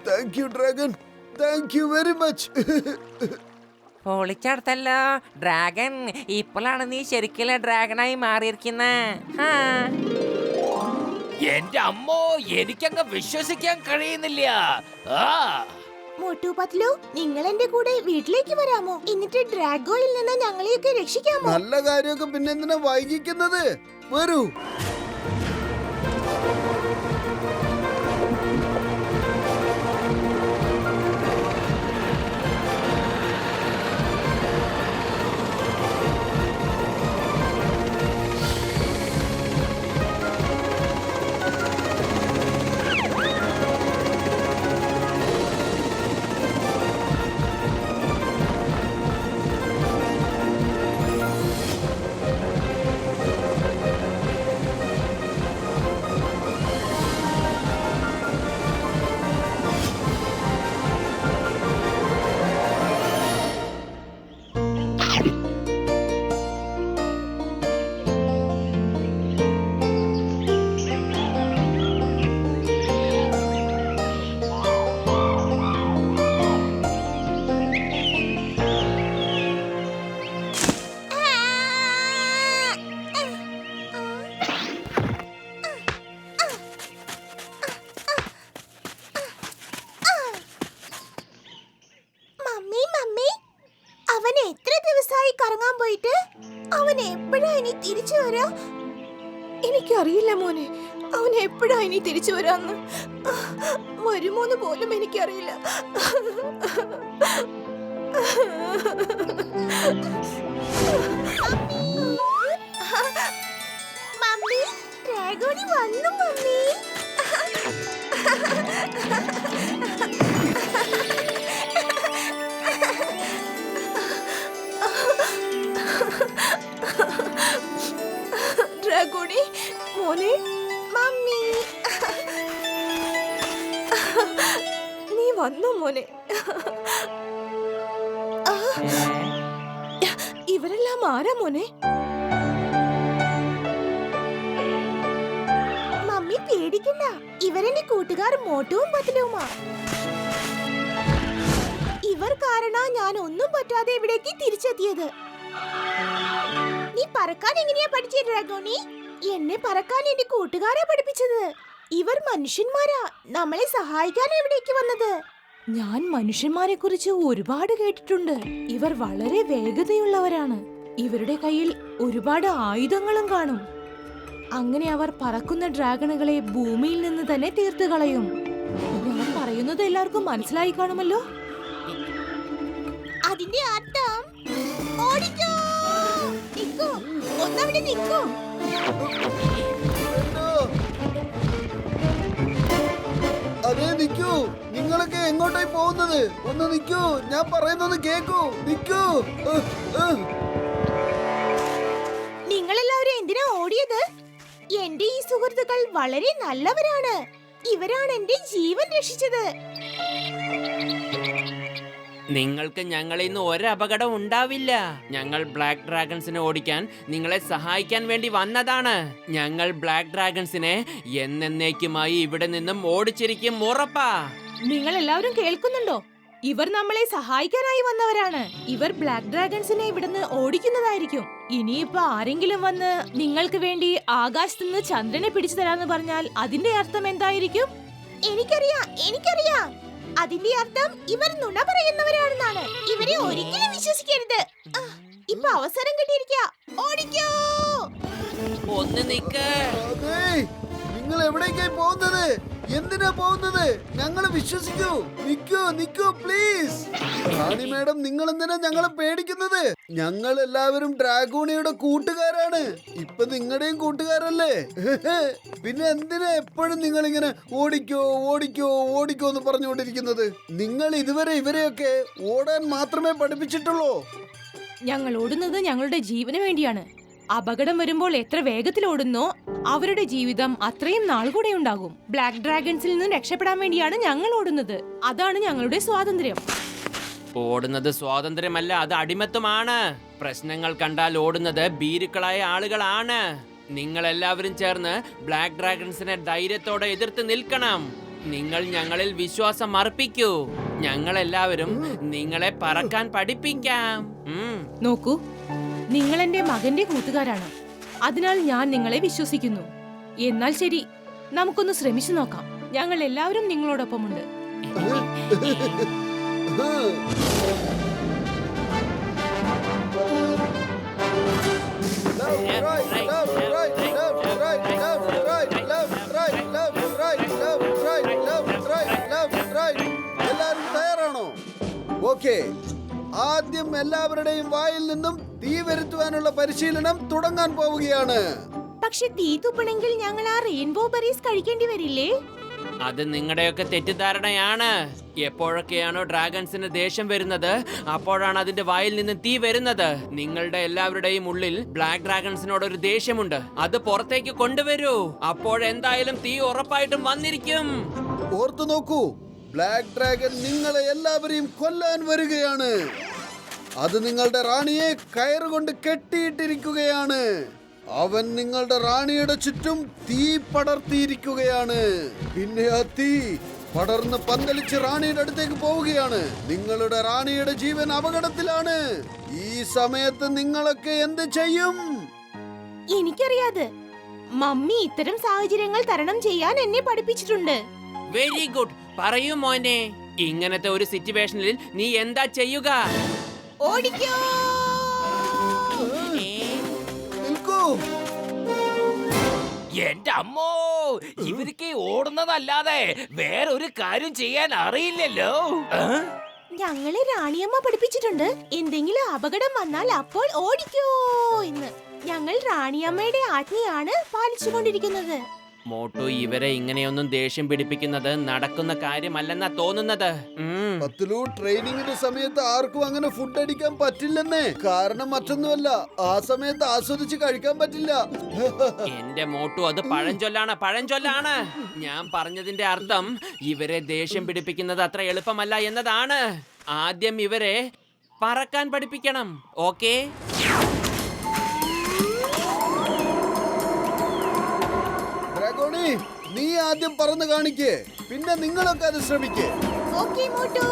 D: Thank you dragon, thank you very much.
I: പൊളിച്ചടുത്തല്ലോ ഡ്രാഗൺ. ഇപ്പോഴാണ് നീ ശരിക്കുള്ള ഡ്രാഗണായി മാറിയിരിക്കുന്നത്.
G: എന്റെ അമ്മോ, എനിക്കങ്ങ് വിശ്വസിക്കാൻ കഴിയുന്നില്ല.
B: മോട്ടു പത്ലു, നിങ്ങൾ എന്റെ കൂടെ വീട്ടിലേക്ക് വരാമോ? എന്നിട്ട് ഡ്രാഗോയിൽ നിന്ന് ഞങ്ങളെയൊക്കെ രക്ഷിക്കാമോ?
D: നല്ല കാര്യമൊക്കെ പിന്നെ എന്തിനാ വൈകിക്കുന്നത്? വരൂ.
B: അവൻ എപ്പോഴാ ഇനി തിരിച്ചു വരാ? എനിക്കറിയില്ല മോനെ. അവൻ എപ്പോഴാ ഇനി തിരിച്ചു വരാന്ന്? വരുമോന്ന് പോലും എനിക്കറിയില്ല. മമ്മി, ഡ്രാഗോണി വന്നു മമ്മി. ഡ്രാഗോണി മോനെ, മമ്മി നീ വന്നു മോനെ. ഇവരെല്ലാം ആരാ മോനെ? മമ്മി പേടിക്കണ്ട, ഇവരെന്റെ കൂട്ടുകാർ മോട്ടുവും പത്തിലുമാ. ഇവർ കാരണ ഞാൻ ഒന്നും പറ്റാതെ ഇവിടേക്ക് തിരിച്ചെത്തിയത്. നീ പറക്കാൻ എങ്ങനെയാ പഠിച്ചേ ഡ്രാഗോണി? എന്നെ പറക്കാൻ എന്റെ കൂട്ടുകാരാ പഠിപ്പിച്ചത്. ഇവർ മനുഷ്യന്മാരാ, നമ്മളെ സഹായിക്കാൻ എവിടേക്ക് വന്നത്. ഞാൻ മനുഷ്യന്മാരെ കുറിച്ച് ഒരുപാട് കേട്ടിട്ടുണ്ട്. ഇവർ വളരെ വേഗതയുള്ളവരാണ്. ഇവരുടെ കയ്യിൽ ഒരുപാട് ആയുധങ്ങളും കാണും. അങ്ങനെ അവർ പറക്കുന്ന ഡ്രാഗണുകളെ ഭൂമിയിൽ നിന്ന് തന്നെ തീർത്തു കളയും. ഞാൻ പറയുന്നത് എല്ലാവർക്കും മനസ്സിലായി കാണുമല്ലോ. അതിന്റെ അർത്ഥം ഓടിക്കോ, നിക്കൂ, ഒന്നവിടെ നിക്കൂ.
D: അതേ നിക്കൂ, നിങ്ങളൊക്കെ എങ്ങോട്ടായി പോകുന്നത്? ഒന്ന് നിക്കൂ, ഞാൻ പറയുന്നത് കേക്കൂ, നിക്കൂ.
B: നിങ്ങളെല്ലാവരും എന്തിനാ ഓടിയത്? എന്റെ ഈ സുഹൃത്തുക്കൾ വളരെ നല്ലവരാണ്. ഇവരാണ് എന്റെ ജീവൻ രക്ഷിച്ചത്.
E: നിങ്ങൾക്ക് ഞങ്ങളിൽ നിന്ന് ഒരപകടം ഉണ്ടാവില്ല. ഞങ്ങൾ ബ്ലാക്ക് ഡ്രാഗൺസിനെ ഓടിക്കാൻ നിങ്ങളെ സഹായിക്കാൻ വേണ്ടി വന്നതാണ്. ഞങ്ങൾ ബ്ലാക്ക് ഡ്രാഗൺസിനെ എന്നേക്കുമായി ഇവിടെ നിന്നും ഓടിച്ചിരിക്കും, ഉറപ്പാ.
B: നിങ്ങൾ എല്ലാവരും കേൾക്കുന്നുണ്ടോ? ഇവർ നമ്മളെ സഹായിക്കാനായി വന്നവരാണ്. ഇവർ ബ്ലാക്ക് ഡ്രാഗൺസിനെ ഇവിടുന്ന് ഓടിക്കുന്നതായിരിക്കും. ഇനിയിപ്പോ ആരെങ്കിലും വന്ന് നിങ്ങൾക്ക് വേണ്ടി ആകാശത്തുനിന്ന് ചന്ദ്രനെ പിടിച്ചു തരാന്ന് പറഞ്ഞാൽ അതിന്റെ അർത്ഥം എന്തായിരിക്കും? എനിക്കറിയാം. അതിന്റെ അർത്ഥം ഇവർ നുണ പറയുന്നവരാണെന്നാണ്. ഇവരെ ഒരിക്കലും വിശ്വസിക്കരുത്. ഇപ്പൊ അവസരം കിട്ടിയിരിക്കാ, ഓടിക്കോ.
E: ഒന്ന് നിക്ക്.
D: നിങ്ങൾ എവിടേക്കായി പോകുന്നത്? എന്തിനാ പോകുന്നത്? ഞങ്ങളെ വിശ്വസിക്കൂ, നിക്കൂ പ്ലീസ്. റാണി മാഡം, നിങ്ങൾ എന്തിനാ ഞങ്ങളെ പേടിക്കുന്നത്? ഞങ്ങൾ എല്ലാവരും ഡ്രാഗോണിയുടെ കൂട്ടുകാരാണ്. ഇപ്പൊ നിങ്ങളുടെയും കൂട്ടുകാരല്ലേ? പിന്നെ എന്തിനാ എപ്പോഴും നിങ്ങൾ ഇങ്ങനെ ഓടിക്കോ എന്ന് പറഞ്ഞുകൊണ്ടിരിക്കുന്നത്? നിങ്ങൾ ഇതുവരെ ഇവരെയൊക്കെ ഓടാൻ മാത്രമേ പഠിപ്പിച്ചിട്ടുള്ളൂ.
B: ഞങ്ങൾ ഓടുന്നത് ഞങ്ങളുടെ ജീവന് വേണ്ടിയാണ്. അപകടം വരുമ്പോൾ എത്ര വേഗത്തിൽ ഓടുന്നോ അവരുടെ ജീവിതം അത്രയും നാൾ കൂടെ ഉണ്ടാകും. ബ്ലാക്ക് ഡ്രാഗൺസിൽ നിന്ന് രക്ഷപ്പെടാൻ വേണ്ടിയാണ് ഞങ്ങൾ ഓടുന്നത്. അതാണ് ഞങ്ങളുടെ സ്വാതന്ത്ര്യം.
E: ഓടുന്നത് സ്വാതന്ത്ര്യമല്ല, അത് അടിമത്തമാണ്. പ്രശ്നങ്ങൾ കണ്ടാൽ ഓടുന്നത് ഭീരുക്കളായ ആളുകളാണ്. നിങ്ങൾ എല്ലാവരും ചേർന്ന് ബ്ലാക്ക് ഡ്രാഗൺസിനെ ധൈര്യത്തോടെ എതിർത്ത് നിൽക്കണം. നിങ്ങൾ ഞങ്ങളിൽ വിശ്വാസം അർപ്പിക്കൂ. ഞങ്ങളെല്ലാവരും നിങ്ങളെ പറക്കാൻ പഠിപ്പിക്കാം.
B: നോക്കൂ, നിങ്ങൾ എന്റെ മകന്റെ കൂട്ടുകാരാണ്. അതിനാൽ ഞാൻ നിങ്ങളെ വിശ്വസിക്കുന്നു. എന്നാൽ ശരി, നമുക്കൊന്ന് ശ്രമിച്ചു നോക്കാം. ഞങ്ങൾ എല്ലാവരും നിങ്ങളോടൊപ്പമുണ്ട്.
D: എല്ലാവരും തയ്യാറാണോ? ഓക്കേ, ആദ്യം എല്ലാവരുടെയും വായിൽ നിന്നും തീ വരുത്തുവാനുള്ള പരിശീലനം തുടങ്ങാൻ പോവുകയാണ്.
B: പക്ഷെ തീ തുപ്പണമെങ്കിൽ ഞങ്ങൾ ആ റെയിൻബോ ബെറീസ് കഴിക്കേണ്ടി വരില്ലേ?
E: അത് നിങ്ങളുടെയൊക്കെ തെറ്റിദ്ധാരണയാണ്. എപ്പോഴൊക്കെയാണോ ഡ്രാഗൺസിന് ദേഷ്യം വരുന്നത്, അപ്പോഴാണ് അതിന്റെ വായിൽ നിന്ന് തീ വരുന്നത്. നിങ്ങളുടെ എല്ലാവരുടെയും ഉള്ളിൽ ബ്ലാക്ക് ഡ്രാഗൺസിനോട് ഒരു ദേഷ്യമുണ്ട്. അത് പുറത്തേക്ക് കൊണ്ടുവരൂ. അപ്പോഴെന്തായാലും തീ ഉറപ്പായിട്ടും വന്നിരിക്കും.
D: ഓർത്തു നോക്കൂ, ബ്ലാക്ക് ഡ്രാഗൺ നിങ്ങളെ എല്ലാവരെയും കൊല്ലാൻ വരികയാണ്. അത് നിങ്ങളുടെ റാണിയെ കയറുകൊണ്ട് കെട്ടിയിട്ടിരിക്കുകയാണ്. അവൻ നിങ്ങളുടെ റാണിയുടെ ചുറ്റും തീ പടർത്തിയിരിക്കുകയാണ്. പിന്നെ ആ തീ പടർന്ന് പന്തലിച്ച് റാണിയുടെ അടുത്തേക്ക് പോവുകയാണ്. നിങ്ങളുടെ റാണിയുടെ ജീവൻ അപകടത്തിലാണ്. ഈ സമയത്ത് നിങ്ങളൊക്കെ എന്ത് ചെയ്യും?
B: എനിക്കറിയാതെ. മമ്മി ഇത്തരം സാഹചര്യങ്ങൾ തരണം ചെയ്യാൻ എന്നെ പഠിപ്പിച്ചിട്ടുണ്ട്.
E: Very good. പറയൂ മോനെ, ഇങ്ങനത്തെ ഒരു സിറ്റുവേഷനിൽ നീ എന്താ ചെയ്യുക?
B: ഓടിക്കോ.
G: എന്റെ അമ്മോ, ഇവർക്ക് ഓടുന്നതല്ലാതെ വേറൊരു കാര്യം ചെയ്യാൻ അറിയില്ലല്ലോ.
B: ഞങ്ങളെ റാണിയമ്മ പഠിപ്പിച്ചിട്ടുണ്ട്, എന്തെങ്കിലും അപകടം വന്നാൽ അപ്പോൾ ഓടിക്കോ എന്ന്. ഞങ്ങൾ റാണിയമ്മയുടെ ആജ്ഞയാണ് പാലിച്ചുകൊണ്ടിരിക്കുന്നത്.
E: മോട്ടു ഇവരെ ഇങ്ങനെയൊന്നും ദേഷ്യം പിടിപ്പിക്കുന്നത് നടക്കുന്ന കാര്യമല്ലെന്നാ തോന്നുന്നത്.
D: പത്തുലു, ട്രെയിനിങ്ങിന്റെ സമയത്ത് ആർക്കും അങ്ങനെ ഫുഡ് അടിക്കാൻ പറ്റില്ലെന്നേ. കാരണം മറ്റൊന്നുമല്ല, ആ സമയത്ത് ആസ്വദിച്ച് കഴിക്കാൻ പറ്റില്ല.
E: എന്റെ മോട്ടു, അത് പഴഞ്ചൊല്ലാണ്, പഴഞ്ചൊല്ലാണ്. ഞാൻ പറഞ്ഞതിന്റെ അർത്ഥം ഇവരെ ദേഷ്യം പിടിപ്പിക്കുന്നത് അത്ര എളുപ്പമല്ല എന്നതാണ്. ആദ്യം ഇവരെ പറക്കാൻ പഠിപ്പിക്കണം. ഓക്കേ?
D: ഡ്രാഗോണി, നീ ആദ്യം പറന്ന് കാണിക്കേ, പിന്നെ നിങ്ങളൊക്കെ അത് ശ്രമിക്കേ.
B: ഓക്കേ മോട്ടു.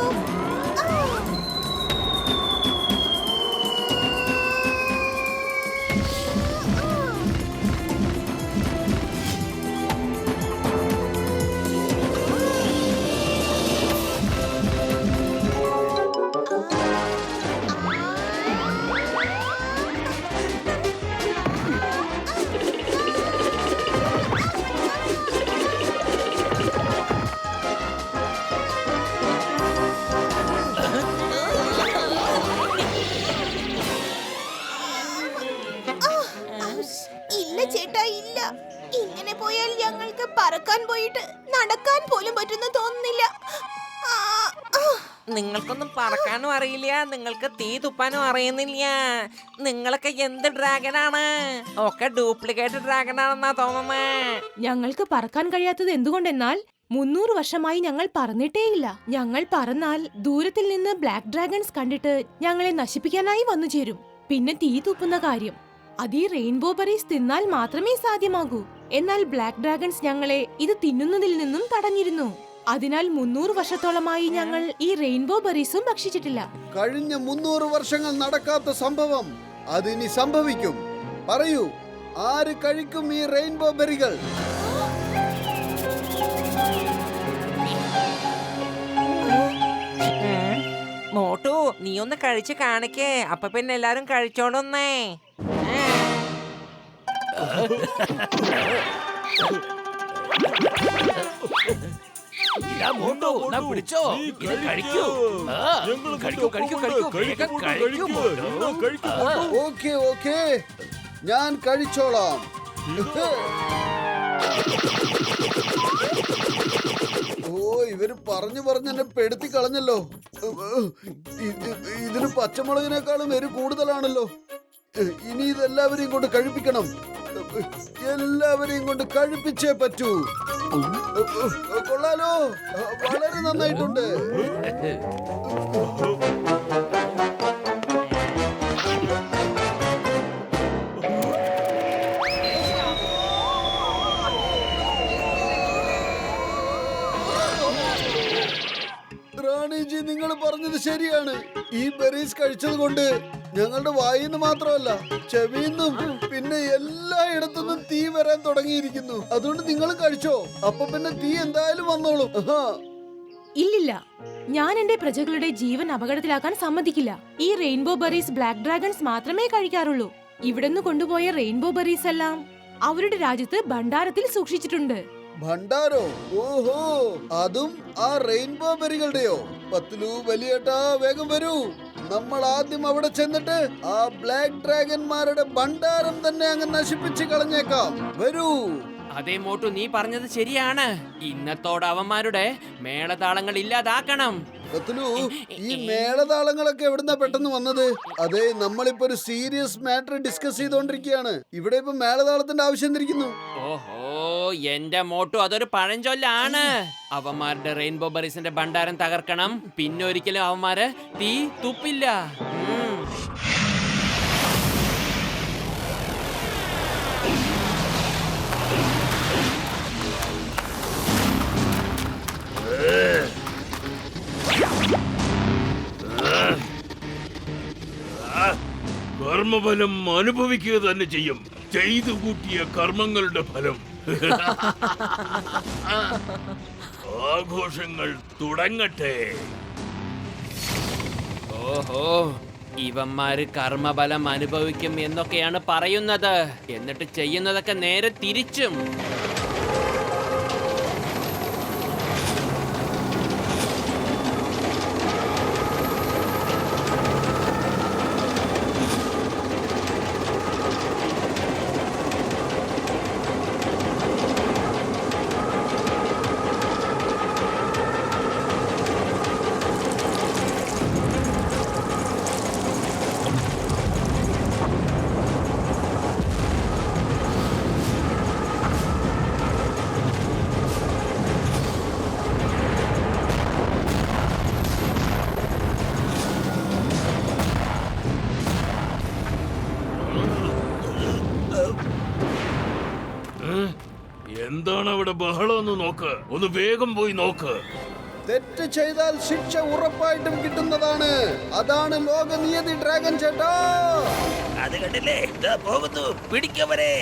B: ഇല്ല ചേട്ടാ, ഇല്ല. ഇങ്ങനെ പോയാൽ ഞങ്ങൾക്ക് പറക്കാൻ പോയിട്ട് നടക്കാൻ പോലും പറ്റുന്ന തോന്നുന്നില്ല.
I: നിങ്ങൾക്കൊന്നും പറക്കാനും അറിയില്ല, നിങ്ങൾക്ക് തീ തുപ്പാനും അറിയുന്നില്ല. നിങ്ങളൊക്കെ എന്ത് ഡ്രാഗനാണ്? ഒക്കെ ഡ്യൂപ്ലിക്കേറ്റ് ഡ്രാഗനാണെന്നാ തോന്നുന്നത്.
B: ഞങ്ങൾക്ക് പറക്കാൻ കഴിയാത്തത് എന്തുകൊണ്ടെന്നാൽ 300 വർഷമായി ഞങ്ങൾ പറന്നിട്ടേയില്ല. ഞങ്ങൾ പറന്നാൽ ദൂരത്തിൽ നിന്ന് ബ്ലാക്ക് ഡ്രാഗൺസ് കണ്ടിട്ട് ഞങ്ങളെ നശിപ്പിക്കാനായി വന്നു ചേരും. പിന്നെ തീ തുപ്പുന്ന കാര്യം, അത് ഈ റെയിൻബോ ബെറീസ് തിന്നാൽ മാത്രമേ സാധ്യമാകൂ. എന്നാൽ ബ്ലാക്ക് ഡ്രാഗൺസ് ഞങ്ങളെ ഇത് തിന്നുന്നതിൽ നിന്നും തടഞ്ഞിരുന്നു. അതിനാൽ 300 വർഷത്തോളമായി ഞങ്ങൾ ഈ റെയിൻബോ ബെറീസും ഭക്ഷിച്ചിട്ടില്ല.
D: കഴിഞ്ഞ 300 വർഷങ്ങൾ നടക്കാത്ത സംഭവം അതിനി സംഭവിക്കും. പറയൂ, ആര് കഴിക്കും ഈ റെയിൻബോ ബെറികൾ?
I: മോട്ടു, നീ ഒന്ന് കഴിച്ച് കാണിക്കേ, അപ്പൊ പിന്നെ എല്ലാരും കഴിച്ചോളൂന്നേ.
G: ഇതാ മോട്ടു, എന്നാ പിടിച്ചോ, ഇത് കഴിക്കൂ. കഴിക്കൂ, കഴിക്കൂ, കഴിക്കൂ, വേഗം കഴിക്കൂ മോട്ടു.
D: ഓക്കേ ഓക്കേ, ഞാൻ കഴിച്ചോളാം. ഓ, ഇവര് പറഞ്ഞു എന്നെ പെടുത്തി കളഞ്ഞല്ലോ. ഇതിന് പച്ചമുളകിനേക്കാളും എരി കൂടുതലാണല്ലോ. ഇനി ഇതെല്ലാവരെയും കൊണ്ട് കഴിപ്പിക്കണം. എല്ലാവരെയും കൊണ്ട് കഴിപ്പിച്ചേ പറ്റൂ. കൊള്ളാലോ, വളരെ നന്നായിട്ടുണ്ട്. റാണിജി, നിങ്ങൾ പറഞ്ഞത് ശരിയാണ്. ഈ ബെറീസ് കഴിച്ചത് കൊണ്ട് ഞങ്ങളുടെ വായിന്ന് മാത്രമല്ല, ചെവിന്നും പിന്നെ എല്ലായിടത്തുനിന്നും തീ വരാൻ തുടങ്ങിയിരിക്കുന്നു. അതുകൊണ്ട് നിങ്ങൾ കഴിച്ചോ, അപ്പൊ പിന്നെ തീ എന്തായാലും വന്നോളും.
B: ഇല്ലില്ല, ഞാൻ എന്റെ പ്രജകളുടെ ജീവൻ അപകടത്തിലാക്കാൻ സമ്മതിക്കില്ല. ഈ റെയിൻബോ ബെറീസ് ബ്ലാക്ക് ഡ്രാഗൺസ് മാത്രമേ കഴിക്കാറുള്ളൂ. ഇവിടുന്ന് കൊണ്ടുപോയ റെയിൻബോ ബെറീസ് എല്ലാം അവരുടെ രാജ്യത്ത് ഭണ്ഡാരത്തിൽ സൂക്ഷിച്ചിട്ടുണ്ട്.
D: ഭണ്ഡാരോ? ഓഹോ, അതും ആ റെയിൻബോ ബെറികളുടെയോ? പത്തുലു, വലിയേട്ടാ, വേഗം വരൂ. നമ്മൾ ആദ്യം അവിടെ ചെന്നിട്ട് ആ ബ്ലാക്ക് ഡ്രാഗന്മാരുടെ ഭണ്ഡാരം തന്നെ അങ്ങ് നശിപ്പിച്ച് കളഞ്ഞേക്കാം. വരൂ.
E: അതേ മോട്ടു, നീ പറഞ്ഞത് ശരിയാണ്. ഇന്നത്തോടെ അവന്മാരുടെ മേളതാളങ്ങൾ ഇല്ലാതാക്കണം.
D: പത്തുലു, ഈ മേളതാളങ്ങളൊക്കെ എവിടുന്നാ പെട്ടെന്ന് വന്നത്? അതെ, നമ്മളിപ്പോ ഒരു സീരിയസ് മാറ്റർ ഡിസ്കസ് ചെയ്തോണ്ടിരിക്കുകയാണ്. ഇവിടെ ഇപ്പൊ മേളതാളത്തിന്റെ ആവശ്യം എന്തിരിക്കുന്നു?
E: ഓഹോ, എന്റെ മോട്ടു, അതൊരു പഴഞ്ചൊല്ലാണ്. അവന്മാരുടെ റെയിൻബോ ബെറീസിന്റെ ഭണ്ഡാരം തകർക്കണം, പിന്നെ ഒരിക്കലും അവന്മാര് തീ തുപ്പില്ല.
C: കർമ്മഫലം അനുഭവിക്കുക തന്നെ ചെയ്യും. ചെയ്തു കൂട്ടിയ കർമ്മങ്ങളുടെ ഫലം. ആഘോഷങ്ങൾ തുടങ്ങട്ടെ.
E: ഓഹോ, ഇവന്മാര് കർമ്മഫലം അനുഭവിക്കും എന്നൊക്കെയാണ് പറയുന്നത്, എന്നിട്ട് ചെയ്യുന്നതൊക്കെ നേരെ തിരിച്ചും.
C: എന്താണ് അവിടെ ബഹളം? ഒന്ന് നോക്ക്, ഒന്ന് വേഗം പോയി നോക്ക്.
D: തെറ്റ് ചെയ്താൽ ശിക്ഷ ഉറപ്പായിട്ടും കിട്ടുന്നതാണ്. അതാണ് ലോക നിയതി ഡ്രാഗൺ ചേട്ടാ.
H: അത് കണ്ടില്ലേ, ദാ പോകുന്നു, പിടിക്കവരെ.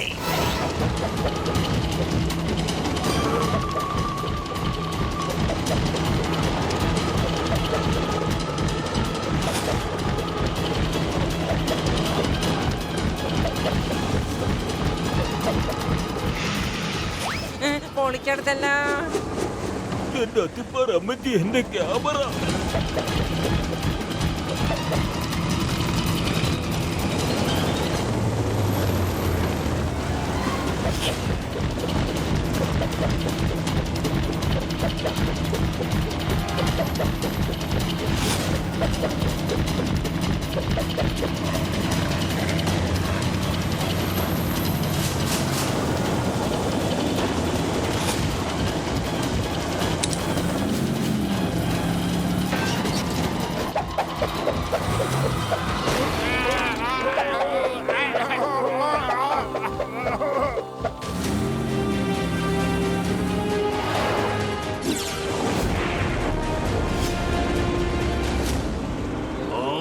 I: പൊളിച്ചെടുത്തല്ല.
F: എന്റെ അത്തിപ്പാറ അമ്മച്ചി, എന്റെ ക്യാമറ.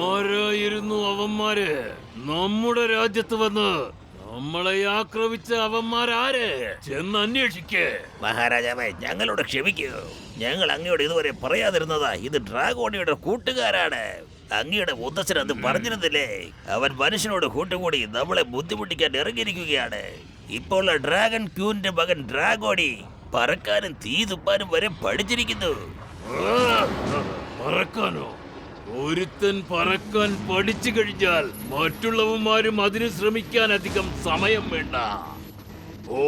C: ആരായിരുന്നു അവന്മാര്? നമ്മുടെ രാജ്യത്ത് വന്ന് നമ്മളെ ആക്രമിച്ച അവന്മാരാര്? ചെന്ന് അന്വേഷിക്കേ.
H: മഹാരാജാവേ, ഞങ്ങളോട് ക്ഷമിക്കൂ. ഞങ്ങൾ അങ്ങയോട് ഇതുവരെ പറയാതിരുന്നതാ. ഇത് ഡ്രാഗോണിയുടെ കൂട്ടുകാരാണ്. അങ്ങയുടെ മുത്തച്ഛൻ അത് പറഞ്ഞിരുന്നില്ലേ? അവൻ മനുഷ്യനോട് കൂട്ടുകൂടി നമ്മളെ ബുദ്ധിമുട്ടിക്കാൻ ഇറങ്ങിയിരിക്കുകയാണ്. ഇപ്പോൾ ഡ്രാഗൺ ക്യൂന്റെ മകൻ ഡ്രാഗോണി പറക്കാനും തീ തുപ്പാനും വരെ പഠിച്ചിരിക്കുന്നു.
C: പറക്കാനോ? ഒരുത്തൻ പറക്കാൻ പഠിച്ചു കഴിഞ്ഞാൽ മറ്റുള്ളവന്മാരും അതിന് ശ്രമിക്കാൻ അധികം സമയം വേണ്ട. ഓ,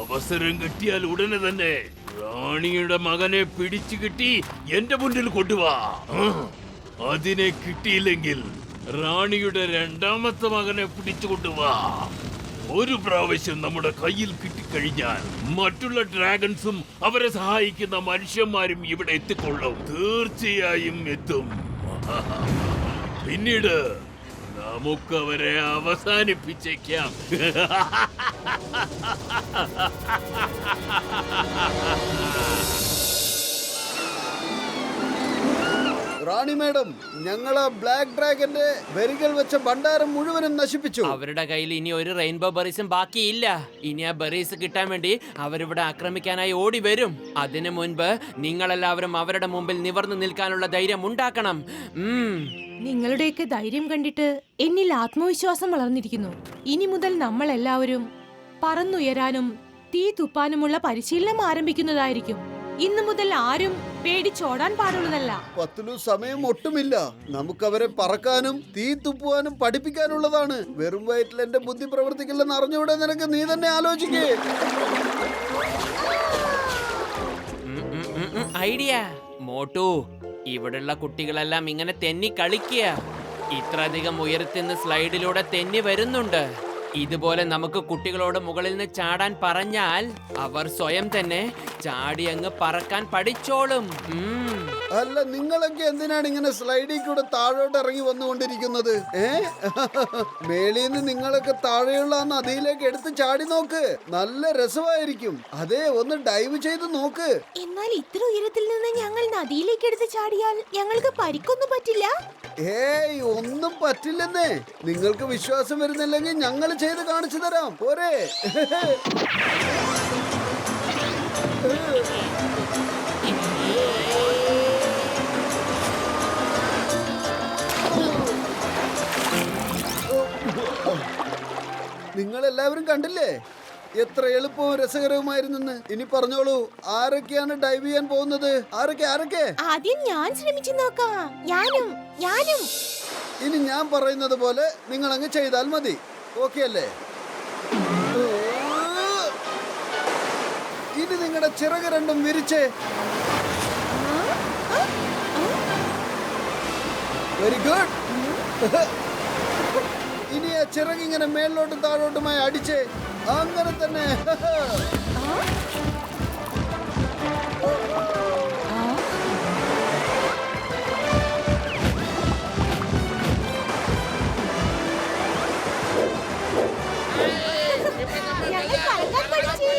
C: അവസരം കിട്ടിയാൽ ഉടനെ തന്നെ റാണിയുടെ മകനെ പിടിച്ചു കിട്ടി എന്റെ മുന്നിൽ കൊണ്ടുവാ. അതിനെ കിട്ടിയില്ലെങ്കിൽ റാണിയുടെ രണ്ടാമത്തെ മകനെ പിടിച്ചു കൊണ്ടുവാ. ഒരു പ്രാവശ്യം നമ്മുടെ കയ്യിൽ കിട്ടിക്കഴിഞ്ഞാൽ മറ്റുള്ള ഡ്രാഗൺസും അവരെ സഹായിക്കുന്ന മനുഷ്യന്മാരും ഇവിടെ എത്തിക്കൊള്ളും. തീർച്ചയായും എത്തും. പിന്നീട് നമുക്കവരെ അവസാനിപ്പിച്ചേക്കാം.
D: റാണി മാഡം, ഞങ്ങൾ ആ ബ്ലാക്ക് ഡ്രാഗന്റെ ബെറികൾ വെച്ച ഭണ്ഡാരം മുഴുവനും നശിപ്പിച്ചു.
E: അവരുടെ കയ്യിൽ ഇനി ഒരു റെയിൻബോ ബെറീസും ബാക്കിയില്ല. ഇനി ആ ബെറീസ് കിട്ടാൻ വേണ്ടി അവരിവിടെ ആക്രമിക്കാനായി ഓടി വരും. അതിനു മുൻപ് നിങ്ങളെല്ലാവരും അവരുടെ മുമ്പിൽ നിവർന്നു നിൽക്കാനുള്ള ധൈര്യം ഉണ്ടാക്കണം.
B: നിങ്ങളുടെയൊക്കെ ധൈര്യം കണ്ടിട്ട് എന്നിൽ ആത്മവിശ്വാസം വളർന്നിരിക്കുന്നു. ഇനി മുതൽ നമ്മൾ എല്ലാവരും പറന്നുയരാനും തീ തുപ്പാനുമുള്ള പരിശീലനം ആരംഭിക്കുന്നതായിരിക്കും. ഇന്നു മുതൽ ആരും പേടിച്ചോടാൻ പാടുള്ളതല്ല.
D: പത്തിലു സമയം ഒട്ടുമില്ല. നമുക്കവരെ പറക്കാനും തീ തുപ്പുവാനും പഠിപ്പിക്കാനുള്ളതാണ്. വെറും വയറ്റിൽ എന്റെ ബുദ്ധി പ്രവർത്തിക്കില്ലെന്ന് അറിഞ്ഞൂടെ നിനക്ക്? നീ തന്നെ ആലോചിക്കേ.
E: ഐഡിയ മോട്ടു. ഇവിടുള്ള കുട്ടികളെല്ലാം ഇങ്ങനെ തെന്നി കളിക്കുക. ഇത്രയധികം ഉയരത്തിൽ നിന്ന് സ്ലൈഡിലൂടെ തെന്നി വരുന്നുണ്ട്. ഇതുപോലെ നമുക്ക് കുട്ടികളോട് മുകളിൽ നിന്ന് ചാടാൻ പറഞ്ഞാൽ അവർ സ്വയം തന്നെ ചാടി അങ്ങ് പറക്കാൻ പഠിച്ചോളും.
D: അല്ല, നിങ്ങളൊക്കെ എന്തിനാണ് ഇങ്ങനെ സ്ലൈഡിൽ കൂടെ താഴോട്ട് ഇറങ്ങി വന്നുകൊണ്ടിരിക്കുന്നത്? മേളിന്ന് നിങ്ങളൊക്കെ താഴെയുള്ള ആ നദിയിലേക്ക് എടുത്ത് ചാടി നോക്ക്. നല്ല രസമായിരിക്കും. അതെ, ഒന്ന് ഡൈവ് ചെയ്ത് നോക്ക്.
B: എന്നാൽ ഇത്ര ഉയരത്തിൽ നിന്ന് ഞങ്ങൾ നദിയിലേക്ക് എടുത്ത് ചാടിയാൽ ഞങ്ങൾക്ക് പരിക്കൊന്നും പറ്റില്ല?
D: ഏയ്, ഒന്നും പറ്റില്ലെന്നേ. നിങ്ങൾക്ക് വിശ്വാസം വരുന്നില്ലെങ്കിൽ ഞങ്ങൾ ചെയ്ത് കാണിച്ചു തരാം. പോരെ? നിങ്ങൾ എല്ലാവരും കണ്ടില്ലേ എത്ര എളുപ്പവും രസകരവുമായിരുന്നെന്ന്. ഇനി പറഞ്ഞോളൂ, ആരൊക്കെയാണ് ഡൈവ് ചെയ്യാൻ പോകുന്നത്? ആരൊക്കെ?
B: ആദ്യം ഞാൻ ശ്രമിച്ചു നോക്കാം. ഞാനും.
D: ഇനി ഞാൻ പറയുന്നത് പോലെ നിങ്ങൾ അങ്ങ് ചെയ്താൽ മതി. ഓക്കെ അല്ലേ? ഇനി നിങ്ങളുടെ ചിറക് രണ്ടും വിരിച്ച്. Very good. ഇനി ആ ചിറകിങ്ങനെ മേളിലോട്ടും താഴോട്ടുമായി അടിച്ച് അങ്ങനെ തന്നെ.
B: ഞങ്ങൾ പറക്കാൻ പഠിച്ചു.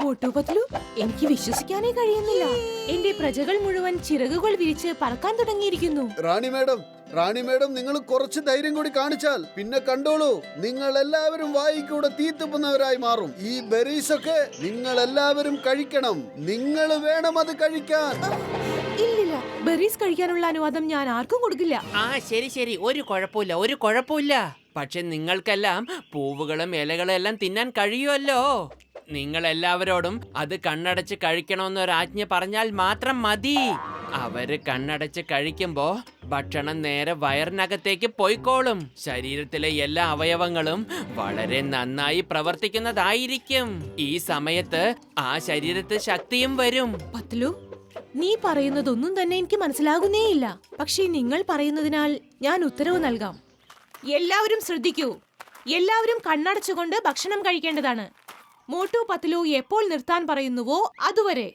B: മോട്ടു പത്ലു, എനിക്ക് വിശ്വസിക്കാനേ കഴിയുന്നില്ല. എന്റെ പ്രജകൾ മുഴുവൻ ചിറകുകൾ വിരിച്ച് പറക്കാൻ തുടങ്ങിയിരിക്കുന്നു.
D: റാണി മേഡം നിങ്ങൾ കുറച്ച് ധൈര്യം കൂടി കാണിച്ചാൽ പിന്നെ കണ്ടോളൂ, നിങ്ങൾ എല്ലാവരും വായിക്കൂടെ തീത്തുപ്പുന്നവരായി മാറും. ഈ ബെറീസ് ഒക്കെ നിങ്ങൾ എല്ലാവരും കഴിക്കണം. നിങ്ങൾ വേണം അത് കഴിക്കാൻ.
B: ഇല്ലില്ല, ബെറീസ് കഴിക്കാനുള്ള അനുവാദം ഞാൻ ആർക്കും കൊടുക്കില്ല.
E: ആ ശരി, ഒരു കുഴപ്പമില്ല. പക്ഷെ നിങ്ങൾക്കെല്ലാം പൂവുകളും ഇലകളും എല്ലാം തിന്നാൻ കഴിയുമല്ലോ. നിങ്ങൾ എല്ലാവരോടും അത് കണ്ണടച്ച് കഴിക്കണമെന്നൊരാജ്ഞ പറഞ്ഞാൽ മാത്രം മതി. അവര് കണ്ണടച്ച് കഴിക്കുമ്പോ ഭക്ഷണം നേരെ വയറിനകത്തേക്ക് പോയിക്കോളും. ശരീരത്തിലെ എല്ലാ അവയവങ്ങളും വളരെ നന്നായി പ്രവർത്തിക്കുന്നതായിരിക്കും. ഈ സമയത്ത് ആ ശരീരത്തിൽ ശക്തിയും വരും.
B: പത്ലു, നീ പറയുന്നതൊന്നും തന്നെ എനിക്ക് മനസ്സിലാകുന്നേയില്ല. പക്ഷേ നിങ്ങൾ പറയുന്നതിനാൽ ഞാൻ ഉത്തരവ് നൽകാം. എല്ലാവരും ശ്രദ്ധിക്കൂ. എല്ലാവരും കണ്ണടച്ചുകൊണ്ട് ഭക്ഷണം കഴിക്കേണ്ടതാണ്. മോട്ടു പത്ലു എപ്പോൾ നിർത്താൻ പറയുന്നുവോ അതുവരെ.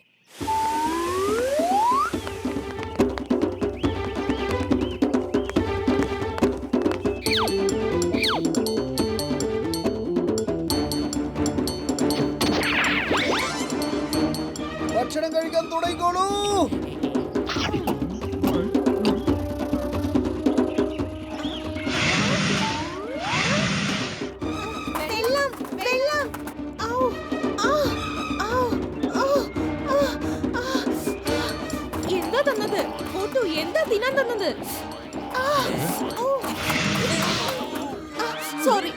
D: ഭക്ഷണം കഴിക്കാൻ തുടങ്ങിക്കോളൂ.
B: എന്താ തന്നത്? മോട്ടു എന്താ തിന്നാൻ തന്നത്? സോറി.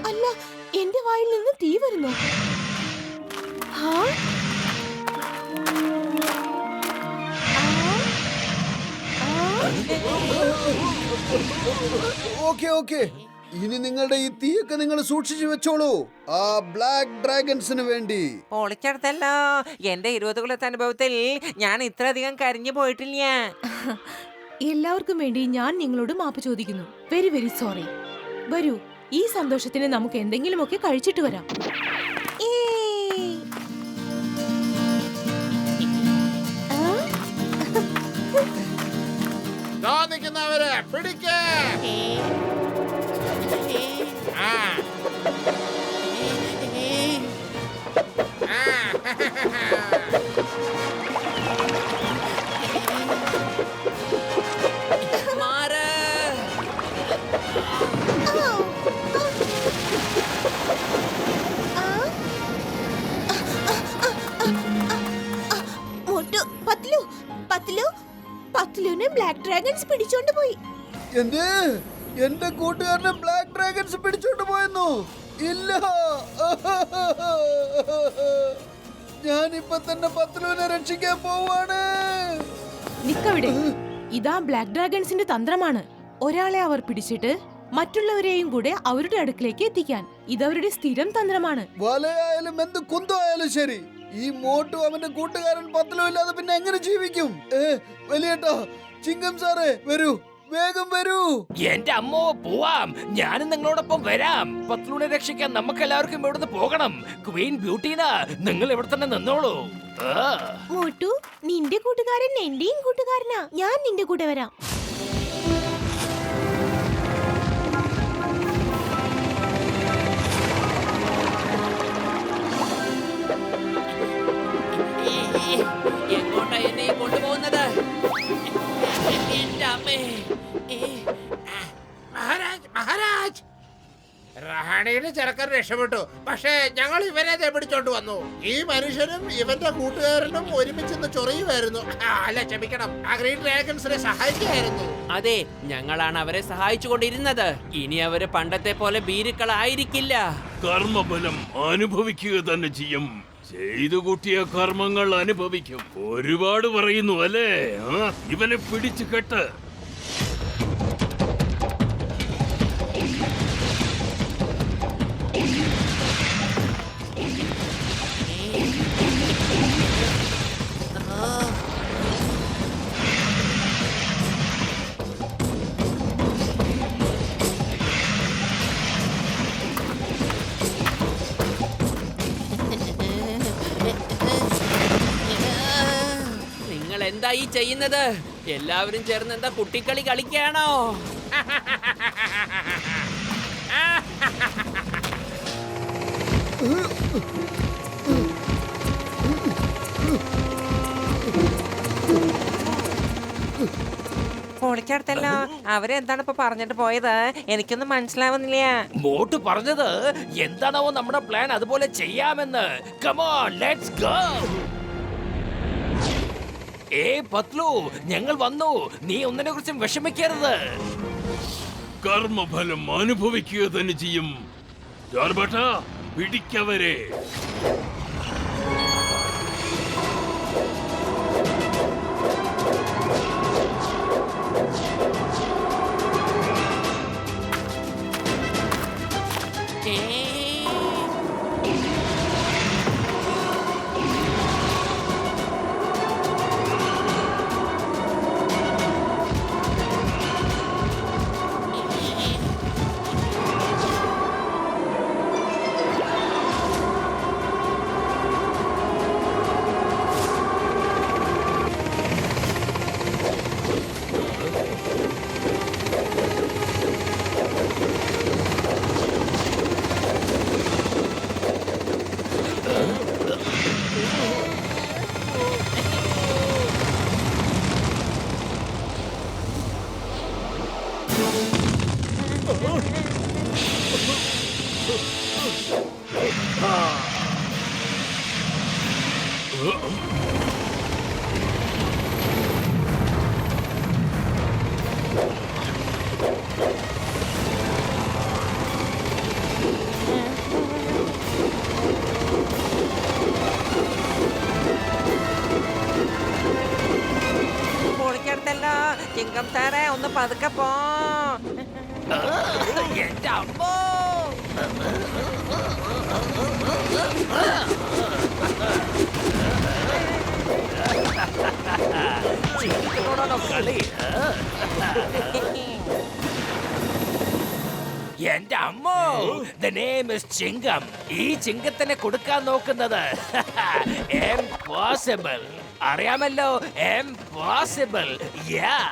B: അല്ല, എന്റെ വായിൽ നിന്ന് തീ വരുന്നു.
D: ഓക്കെ. ഇനി നിങ്ങളുടെ ഈ തീയൊക്കെ നിങ്ങൾ സൂക്ഷിച്ചു വെച്ചോളൂ. ആ ബ്ലാക്ക് ഡ്രാഗൺസിന് വേണ്ടി.
I: പൊളിച്ചെടുത്തല്ലോ. എന്റെ 20 കൊല്ലത്തെ അനുഭവത്തിൽ ഞാൻ ഇത്രയധികം കരിഞ്ഞു പോയിട്ടില്ല.
B: എല്ലാവർക്കും വേണ്ടി ഞാൻ നിങ്ങളോട് മാപ്പ് ചോദിക്കുന്നു. Very very sorry. വരൂ, ഈ സന്തോഷത്തിന് നമുക്ക് എന്തെങ്കിലുമൊക്കെ കഴിച്ചിട്ട് വരാം.
K: നിൽക്കുന്നവരെ പിടിക്കേ.
B: പത്ലുവിനെ ബ്ലാക്ക് ഡ്രാഗൺസ് പിടിച്ചോണ്ട് പോയി.
D: എന്ത്? എന്റെ കൂട്ടുകാരനെ ബ്ലാക്ക് ഡ്രാഗൺസ് പിടിച്ചോണ്ട് പോയെന്നോ? ഇല്ല, ഞാനിപ്പോ തന്നെ പത്ലുവിനെ രക്ഷിക്കാൻ പോവാണ്.
B: നിക്കവിടെ. ഇതാ ബ്ലാക്ക് ഡ്രാഗൺസിന്റെ തന്ത്രമാണ്. ഒരാളെ അവർ പിടിച്ചിട്ട് മറ്റുള്ളവരെയും കൂടെ അവരുടെ അടുക്കിലേക്ക് എത്തിക്കാൻ. ഇതവരുടെ സ്ഥിരം തന്ത്രമാണ്.
D: വലയായാലും എന്ത് കുന്തോ ആയാലും ശരി, ഈ മോട്ടു അവന്റെ കൂട്ടുകാരൻ പത്ലു ഇല്ലാതെ പിന്നെ എങ്ങനെ ജീവിക്കും? വലിയേട്ടാ, ചിങ്കം സാറേ, വരൂ, വേഗം വരൂ.
G: എന്റെ അമ്മോ, പോവാം. ഞാനും നിങ്ങളോടൊപ്പം വരാം. പത്ലൂനെ രക്ഷിക്കാൻ നമുക്ക് എല്ലാവർക്കും ഇവിടുന്ന് പോകണം. ക്വീൻ ബ്യൂട്ടീന, നിങ്ങൾ ഇവിടെ തന്നെ നിന്നോളൂ.
B: മോട്ടു, നിന്റെ കൂട്ടുകാരൻ എന്റെയും കൂട്ടുകാരനാ. ഞാൻ നിന്റെ കൂടെ വരാം.
E: എങ്ങോട്ടാ എന്നെ കൊണ്ടുപോകുന്നത്? എന്റെ അമ്മേ.
K: മഹാരാജ്, റാണിയുടെ ചെറുക്കൻ രക്ഷപ്പെട്ടു. പക്ഷേ ഞങ്ങൾ ഇവനെ ദേ പിടിച്ചോണ്ട് വന്നു. ഈ മനുഷ്യനും ഇവന്റെ കൂട്ടുകാരനും ഒരുമിച്ച് ചൊറിയുമായിരുന്നു. അല്ല, ക്ഷമിക്കണം, ആ ഗ്രീൻ ഡ്രാഗൺസിനെ സഹായിക്കുകയായിരുന്നു.
E: അതെ, ഞങ്ങളാണ് അവരെ സഹായിച്ചുകൊണ്ടിരുന്നത്. ഇനി അവര് പണ്ടത്തെ പോലെ ഭീരുക്കളായിരിക്കില്ല.
C: കർമ്മഫലം അനുഭവിക്കുക തന്നെ ചെയ്യും. ചെയ്തു കൂട്ടിയ കർമ്മങ്ങൾ അനുഭവിക്കും. ഒരുപാട് പറയുന്നു അല്ലേ? ഇവനെ പിടിച്ചു കെട്ട്.
E: നിങ്ങൾ എന്താ ഈ ചെയ്യുന്നത്? എല്ലാവരും ചേർന്ന് എന്താ കുട്ടിക്കളി കളിക്കാണോ?
I: പൊളിക്കടുത്തല്ലോ. അവരെന്താണ് ഇപ്പൊ പറഞ്ഞിട്ട് പോയത്? എനിക്കൊന്നും മനസ്സിലാവുന്നില്ല.
G: മോട്ട് പറഞ്ഞത് എന്താണാവോ നമ്മുടെ പ്ലാൻ അതുപോലെ ചെയ്യാമെന്ന്. Come on, let's go. പത്ലു, ഞങ്ങൾ വന്നു. നീ ഒന്നിനെ കുറിച്ചും വിഷമിക്കരുത്.
C: കർമ്മഫലം അനുഭവിക്കുക തന്നെ ചെയ്യും. ജാർബട്ട, പിടിക്കവരെ.
I: പൊളിക്കടുത്തല്ലോ. ചിങ്കം സാറേ, ഒന്ന് പതുക്കെ പോ.
G: എന്റെ അമ്മോ. ചിങ്കത്തിനോടാണോ കളി? എന്റെ അമ്മോ, the name is ചിങ്കം. ഈ ചിങ്കത്തിനെ കൊടുക്കാൻ നോക്കുന്നത് impossible. അറിയാമല്ലോ, impossible. Yeah.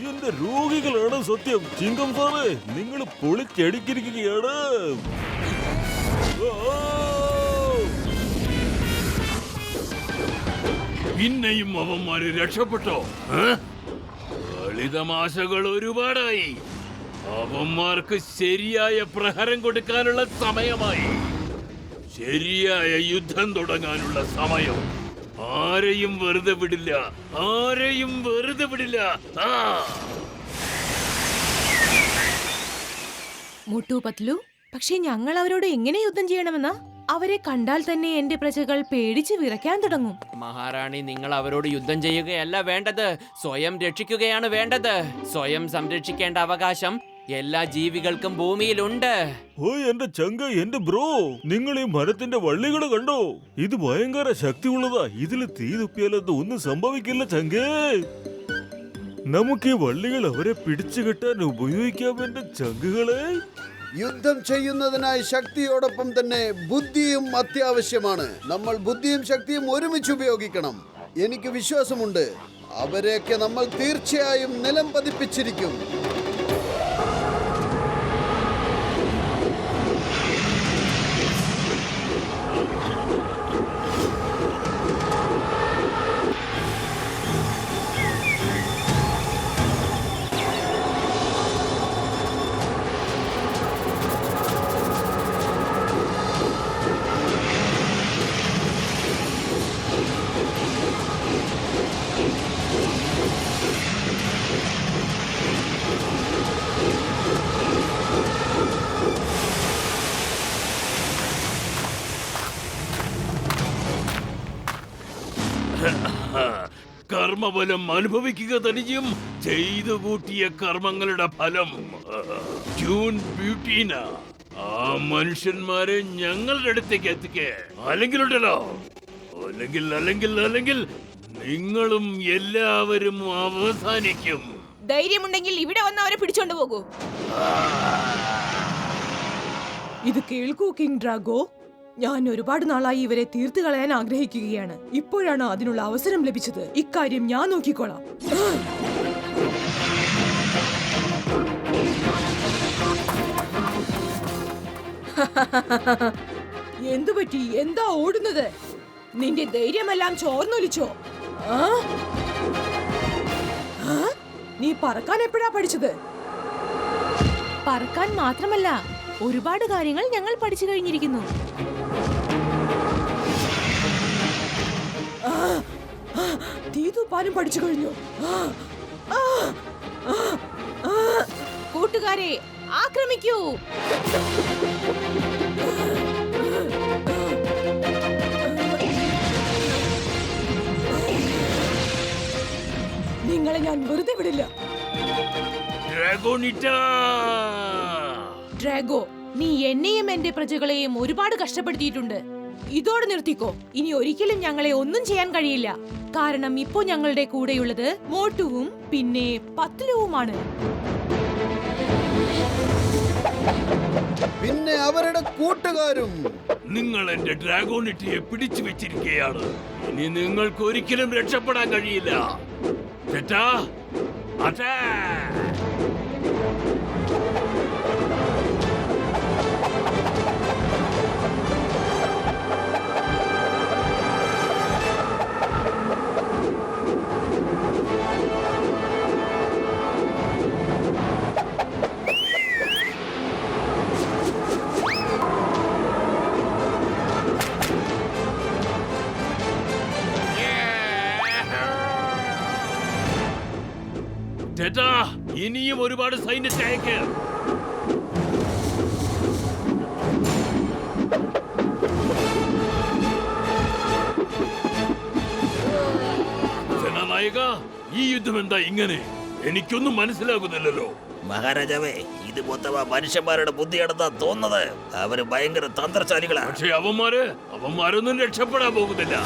F: എന്റെ രോഗികളാണ് സത്യം. ചിങ്കം സാറേ, നിങ്ങൾ പൊളിച്ചടിക്കിരിക്കുകയാണ്.
C: പിന്നെയും അവന്മാര് രക്ഷപ്പെട്ടോ? കളിതമാശകൾ ഒരുപാടായി. അവന്മാർക്ക് ശരിയായ പ്രഹരം കൊടുക്കാനുള്ള സമയമായി. ശരിയായ യുദ്ധം തുടങ്ങാനുള്ള സമയം. ആരെയും വെറുതെ വിടില്ല. ആരെയും വെറുതെ വിടില്ല.
B: മുട്ടു പത്ലു, പക്ഷെ ഞങ്ങൾ അവരോട് എങ്ങനെ യുദ്ധം ചെയ്യണമെന്നാ? അവരെ കണ്ടാൽ തന്നെ എന്റെ പ്രജകൾ പേടിച്ച് വിറയ്ക്കാൻ തുടങ്ങും.
E: മഹാറാണി, നിങ്ങൾ അവരോട് യുദ്ധം ചെയ്യുകയല്ല വേണ്ടത്, സ്വയം രക്ഷിക്കുകയാണ് വേണ്ടത്. സ്വയം സംരക്ഷിക്കേണ്ട അവകാശം എല്ലാ ജീവികൾക്കും ഭൂമിയിലുണ്ട്.
F: ഓ എന്റെ ചങ്ക, എന്റെ ബ്രോ, നിങ്ങൾ ഈ മരത്തിന്റെ വള്ളികൾ കണ്ടോ? ഇത് ഭയങ്കര ശക്തിയുള്ളതാ. ഇതിൽ തീ തുപ്പിയാലത് ഒന്നും സംഭവിക്കില്ല ചങ്കേ. നമുക്ക് ഈ വള്ളികൾ അവരെ പിടിച്ചു കെട്ടാൻ ഉപയോഗിക്കാം എന്റെ ചങ്കുകളെ.
D: യുദ്ധം ചെയ്യുന്നതിനായി ശക്തിയോടൊപ്പം തന്നെ ബുദ്ധിയും അത്യാവശ്യമാണ്. നമ്മൾ ബുദ്ധിയും ശക്തിയും ഒരുമിച്ച് ഉപയോഗിക്കണം. എനിക്ക് വിശ്വാസമുണ്ട്, അവരെയൊക്കെ നമ്മൾ തീർച്ചയായും നിലം പതിപ്പിച്ചിരിക്കും.
C: കർമ്മഫലം അനുഭവിക്കുക തനിയും ചെയ്തു കൂട്ടിയ കർമ്മങ്ങളുടെ ഫലം. ജൂൺ ബ്യൂട്ടീന, ആ മനുഷ്യന്മാരെ ഞങ്ങളുടെ അടുത്തേക്ക് എത്തിക്കേ. അല്ലെങ്കിലുണ്ടല്ലോ, അല്ലെങ്കിൽ നിങ്ങളും എല്ലാവരും അവസാനിക്കും.
B: ധൈര്യമുണ്ടെങ്കിൽ ഇവിടെ വന്ന് അവരെ പിടിച്ചോണ്ട് പോകൂ. ഇത് കേൾക്കൂ കിങ് ഡ്രാഗോ, ഞാൻ ഒരുപാട് നാളായി ഇവരെ തീർത്തു കളയാൻ ആഗ്രഹിക്കുകയാണ്. ഇപ്പോഴാണ് അതിനുള്ള അവസരം ലഭിച്ചത്. ഇക്കാര്യം ഞാൻ നോക്കിക്കോളാം. എന്തു പറ്റി? എന്താ ഓടുന്നത്? നിന്റെ ധൈര്യമെല്ലാം ചോർന്നൊലിച്ചോ? ആ? ആ? നീ പറക്കാൻ എപ്പോഴാ പഠിച്ചത്? പറക്കാൻ മാത്രമല്ല, ഒരുപാട് കാര്യങ്ങൾ ഞങ്ങൾ പഠിച്ചു കഴിഞ്ഞിരിക്കുന്നു. തീ തൂപ്പാനും പഠിച്ചു കഴിഞ്ഞു. കൂട്ടുകാരെ, ആക്രമിക്കൂ! നിങ്ങളെ ഞാൻ വെറുതെ വിടില്ല. ഡ്രാഗോ, നീ എന്നെയും എന്റെ പ്രജകളെയും ഒരുപാട് കഷ്ടപ്പെടുത്തിയിട്ടുണ്ട്. ഇതോടെ നിർത്തിക്കോ. ഇനി ഒരിക്കലും ഞങ്ങളെ ഒന്നും ചെയ്യാൻ കഴിയില്ല. കാരണം ഇപ്പോ ഞങ്ങളുടെ കൂടെയുള്ളത് മോട്ടുവും പിന്നെ പത്ലുവുമാണ്.
D: പിന്നെ അവരുടെ കൂട്ടുകാരും.
C: നിങ്ങൾ എന്റെ ഡ്രാഗോണിറ്റിയെ പിടിച്ചു വെച്ചിരിക്കുകയാണ്. ഇനി നിങ്ങൾക്ക് ഒരിക്കലും രക്ഷപ്പെടാൻ കഴിയില്ല. തെറ്റാ? അറ്റാ! ചേട്ടാ, ഇനിയും ഒരുപാട് സൈന്യത്തെ അയക്ക്. സേനാനായക, ഈ യുദ്ധം എന്താ ഇങ്ങനെ? എനിക്കൊന്നും മനസ്സിലാകുന്നില്ലല്ലോ.
H: മഹാരാജാവേ, ഇത് മൊത്തം മനുഷ്യന്മാരുടെ ബുദ്ധിയാണെന്നാ തോന്നുന്നത്. അവര് ഭയങ്കര തന്ത്രശാലികളാണ്.
C: പക്ഷെ അവന്മാരൊന്നും രക്ഷപ്പെടാൻ പോകുന്നില്ല.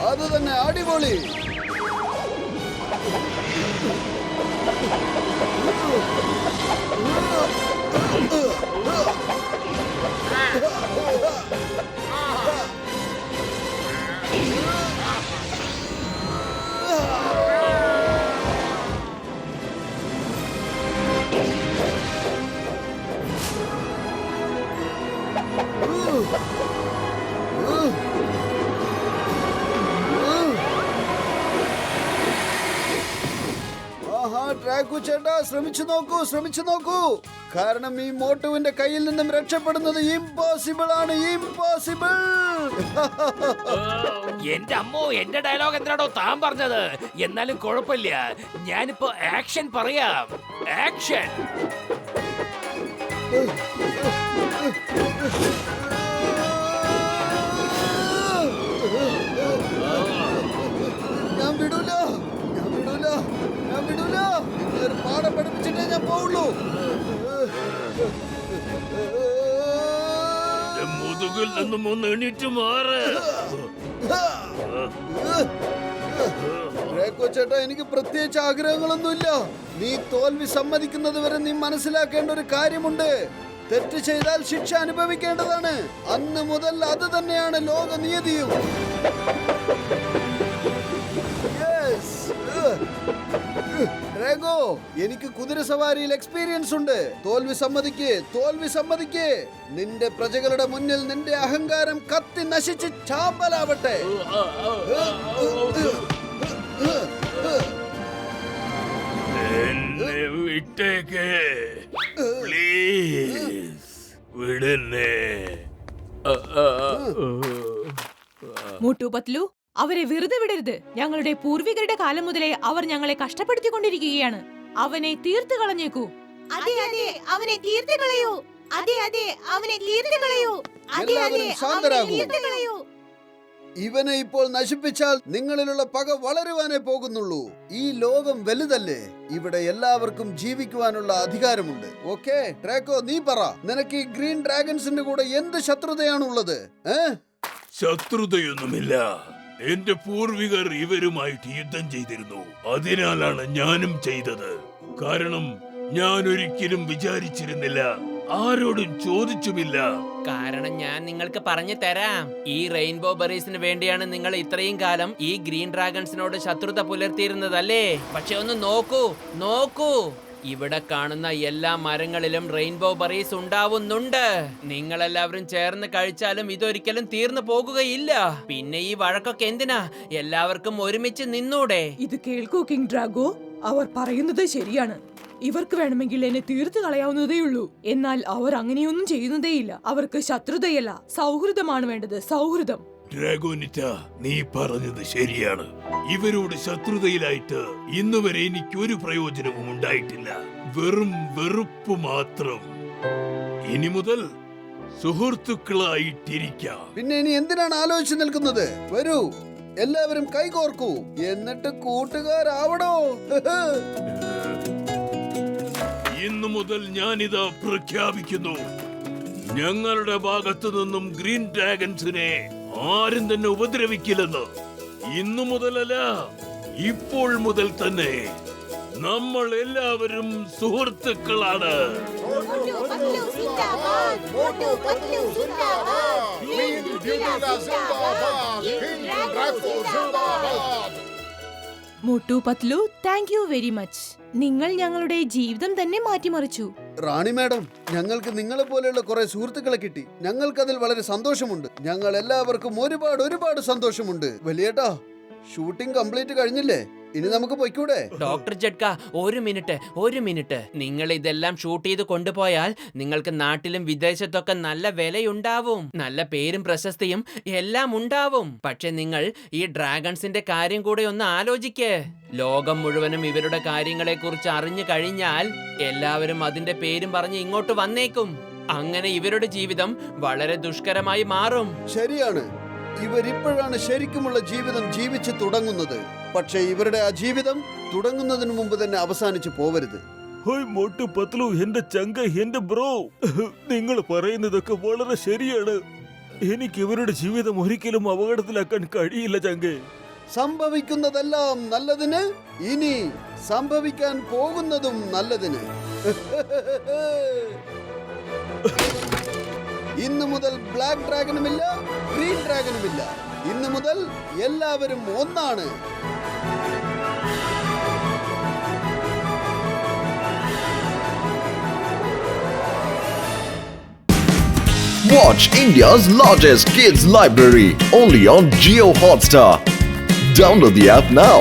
D: അത് തന്നെ, അടിപൊളി. ഡ്രാഗോ ചേട്ടാ, ശ്രമിച്ചു നോക്കൂ. കാരണം ഈ മോട്ടുവിന്റെ കയ്യിൽ നിന്നും രക്ഷപ്പെടുന്നത് ഇംപോസിബിൾ ആണ്, ഇംപോസിബിൾ.
G: എന്റെ അമ്മോ, എന്റെ ഡയലോഗ് എന്താണോ താൻ പറഞ്ഞത്? എന്നാലും കുഴപ്പമില്ല, ഞാനിപ്പോ ആക്ഷൻ പറയാം. ആക്ഷൻ!
D: ഞാൻ വിടൂല. ഇവനൊരു പാഠം പഠിപ്പിച്ചിട്ടേ ഞാൻ പോവുള്ളൂ.
C: മുതുകിൽ നിന്നും ഒന്ന് എണീറ്റ് മാറ്.
D: ഡ്രാക്കോ ചേട്ടാ, എനിക്ക് പ്രത്യേകിച്ച് ആഗ്രഹങ്ങളൊന്നുമില്ല. നീ തോൽവി സമ്മതിക്കുന്നത് വരെ നീ മനസ്സിലാക്കേണ്ട ഒരു കാര്യമുണ്ട്. തെറ്റ് ചെയ്താൽ ശിക്ഷ അനുഭവിക്കേണ്ടതാണ്. അന്ന് മുതൽ അത് തന്നെയാണ് ലോക നിയതിയും. ഡ്രാഗോ, എനിക്ക് കുതിരസവാരിയിൽ എക്സ്പീരിയൻസ് ഉണ്ട്. തോൽവി സമ്മതിക്ക്, തോൽവി സമ്മതിക്ക്. നിന്റെ പ്രജകളുടെ മുന്നിൽ നിന്റെ അഹങ്കാരം കത്തി നശിച്ച് ചാമ്പലാവട്ടെ.
C: എന്നെ വിട്ടേക്ക് പ്ലീസ്, വിടന്നെ.
B: മോട്ടു പത്ലു, അവരെ വെറുതെ വിടരുത്. ഞങ്ങളുടെ പൂർവികരുടെ കാലം മുതലേ അവർ ഞങ്ങളെ കഷ്ടപ്പെടുത്തിക്കൊണ്ടിരിക്കുകയാണ്. അവനെ തീർത്തു കളഞ്ഞേക്കൂ. അതെ അതെ, അവനെ തീർത്തു കളയൂ. അതെ അതെ, അവനെ തീർത്തു കളയൂ. അതെ അതെ, അവനെ തീർത്തു കളയൂ.
D: ഇവനെ ഇപ്പോൾ നശിപ്പിച്ചാൽ നിങ്ങളിലുള്ള പക വളരുവാനേ പോകുന്നുള്ളൂ. ഈ ലോകം വലുതല്ലേ, ഇവിടെ എല്ലാവർക്കും ജീവിക്കുവാനുള്ള അധികാരമുണ്ട്. ഓക്കെ ഡ്രാക്കോ, നീ പറ, നിനക്ക് ഈ ഗ്രീൻ ഡ്രാഗൺസിന്റെ കൂടെ എന്ത് ശത്രുതയാണുള്ളത്?
C: ശത്രുതയൊന്നുമില്ല. എന്റെ പൂർവികർ ഇവരുമായിട്ട് യുദ്ധം ചെയ്തിരുന്നു. അതിനാലാണ് ഞാനും ചെയ്തത്. കാരണം ഞാൻ ഒരിക്കലും വിചാരിച്ചിരുന്നില്ല, ആരോടും ചോദിച്ചുമില്ല.
E: കാരണം ഞാൻ നിങ്ങൾക്ക് പറഞ്ഞു തരാം. ഈ റെയിൻബോ ബെറീസിന് വേണ്ടിയാണ് നിങ്ങൾ ഇത്രയും കാലം ഈ ഗ്രീൻ ഡ്രാഗൺസിനോട് ശത്രുത പുലർത്തിയിരുന്നതല്ലേ? പക്ഷെ ഒന്ന് നോക്കൂ, നോക്കൂ, ഇവിടെ കാണുന്ന എല്ലാ മരങ്ങളിലും റെയിൻബോ ബെറീസ് ഉണ്ടാവുന്നുണ്ട്. നിങ്ങളെല്ലാവരും ചേർന്ന് കഴിച്ചാലും ഇതൊരിക്കലും തീർന്നു പോകുകയില്ല. പിന്നെ ഈ വഴക്കൊക്കെ എന്തിനാ? എല്ലാവർക്കും ഒരുമിച്ച് നിന്നൂടെ?
B: ഇത് കേൾക്കൂ കിങ് ഡ്രാഗോ, അവർ പറയുന്നത് ശരിയാണ്. ഇവർക്ക് വേണമെങ്കിൽ എന്നെ തീർത്തു കളയാവുന്നതേയുള്ളൂ. എന്നാൽ അവർ അങ്ങനെയൊന്നും ചെയ്യുന്നതേയില്ല. അവർക്ക് ശത്രുതയല്ല, സൗഹൃദമാണ് വേണ്ടത്. സൗഹൃദം.
C: ഡ്രാഗോനിറ്റ, നീ പറഞ്ഞത് ശരിയാണ്. ഇവരോട് ശത്രുതയിലായിട്ട് ഇന്നുവരെ എനിക്ക് ഒരു പ്രയോജനവും ഉണ്ടായിട്ടില്ല. വെറും വെറുപ്പ് മാത്രം. ഇനി മുതൽ സുഹൃത്തുക്കളായിട്ടിരിക്കാം.
D: പിന്നെ ഇനി എന്തിനാണ് ആലോചിച്ച് നിൽക്കുന്നത്? വരൂ, എല്ലാവരും കൈകോർക്കൂ, എന്നിട്ട് കൂട്ടുകാരാവണോ?
C: ഇന്നു മുതൽ ഞാനിതാ പ്രഖ്യാപിക്കുന്നു, ഞങ്ങളുടെ ഭാഗത്തു നിന്നും ഗ്രീൻ ഡ്രാഗൺസിനെ ആരും തന്നെ ഉപദ്രവിക്കില്ലെന്ന്. ഇന്നു മുതലല്ല, ഇപ്പോൾ മുതൽ തന്നെ നമ്മൾ എല്ലാവരും സുഹൃത്തുക്കളാണ്.
B: Motu Patlu, thank you very much. നിങ്ങൾ ഞങ്ങളുടെ ജീവിതം തന്നെ മാറ്റിമറിച്ചു.
D: റാണി മാഡം, ഞങ്ങൾക്ക് നിങ്ങളെ പോലെയുള്ള കുറെ സുഹൃത്തുക്കളെ കിട്ടി. ഞങ്ങൾക്കതിൽ വളരെ സന്തോഷമുണ്ട്. ഞങ്ങൾ എല്ലാവർക്കും ഒരുപാട് സന്തോഷമുണ്ട്. വലിയേട്ടാ, ഷൂട്ടിംഗ് കംപ്ലീറ്റ് കഴിഞ്ഞില്ലേ? ഇനി നമുക്ക് പൊയ്ക്കൂടെ?
E: ഡോക്ടർ ജഡ്ക, ഒരു മിനിറ്റ്. നിങ്ങൾ ഇതെല്ലാം ഷൂട്ട് ചെയ്ത് കൊണ്ടുപോയാൽ നിങ്ങൾക്ക് നാട്ടിലും വിദേശത്തൊക്കെ നല്ല വിലയുണ്ടാവും. നല്ല പേരും പ്രശസ്തിയും എല്ലാം ഉണ്ടാവും. പക്ഷെ നിങ്ങൾ ഈ ഡ്രാഗൺസിന്റെ കാര്യം കൂടെ ഒന്ന് ആലോചിക്ക്. ലോകം മുഴുവനും ഇവരുടെ കാര്യങ്ങളെ കുറിച്ച് അറിഞ്ഞു കഴിഞ്ഞാൽ എല്ലാവരും അതിന്റെ പേരും പറഞ്ഞ് ഇങ്ങോട്ട് വന്നേക്കും. അങ്ങനെ ഇവരുടെ ജീവിതം വളരെ ദുഷ്കരമായി മാറും.
D: ശരിയാണ്, ഇവരിപ്പോഴാണ് ശരിക്കുമുള്ള ജീവിതം ജീവിച്ചു തുടങ്ങുന്നത്. പക്ഷെ ഇവരുടെ ആ ജീവിതം തുടങ്ങുന്നതിന് മുമ്പ് തന്നെ അവസാനിച്ചു പോവരുത്.
F: ഹോയ് മോട്ടു പത്ലു, എന്റെ ചങ്ക, എന്റെ ബ്രോ, നിങ്ങൾ പറയുന്നതൊക്കെ വളരെ ശരിയാണ്. എനിക്ക് ഇവരുടെ ജീവിതം ഒരിക്കലും അപകടത്തിലാക്കാൻ കഴിയില്ല ചങ്കേ.
D: സംഭവിക്കുന്നതെല്ലാം നല്ലതിന്, ഇനി സംഭവിക്കാൻ പോകുന്നതും നല്ലതിന്. ഇന്നു മുതൽ ബ്ലാക്ക് ഡ്രാഗനുമില്ല, ഗ്രീൻ ഡ്രാഗനുമില്ല. ഇന്നു മുതൽ എല്ലാവരും ഒന്നാണ്.
A: Watch India's largest kids library only on Jio Hotstar. Download the app now.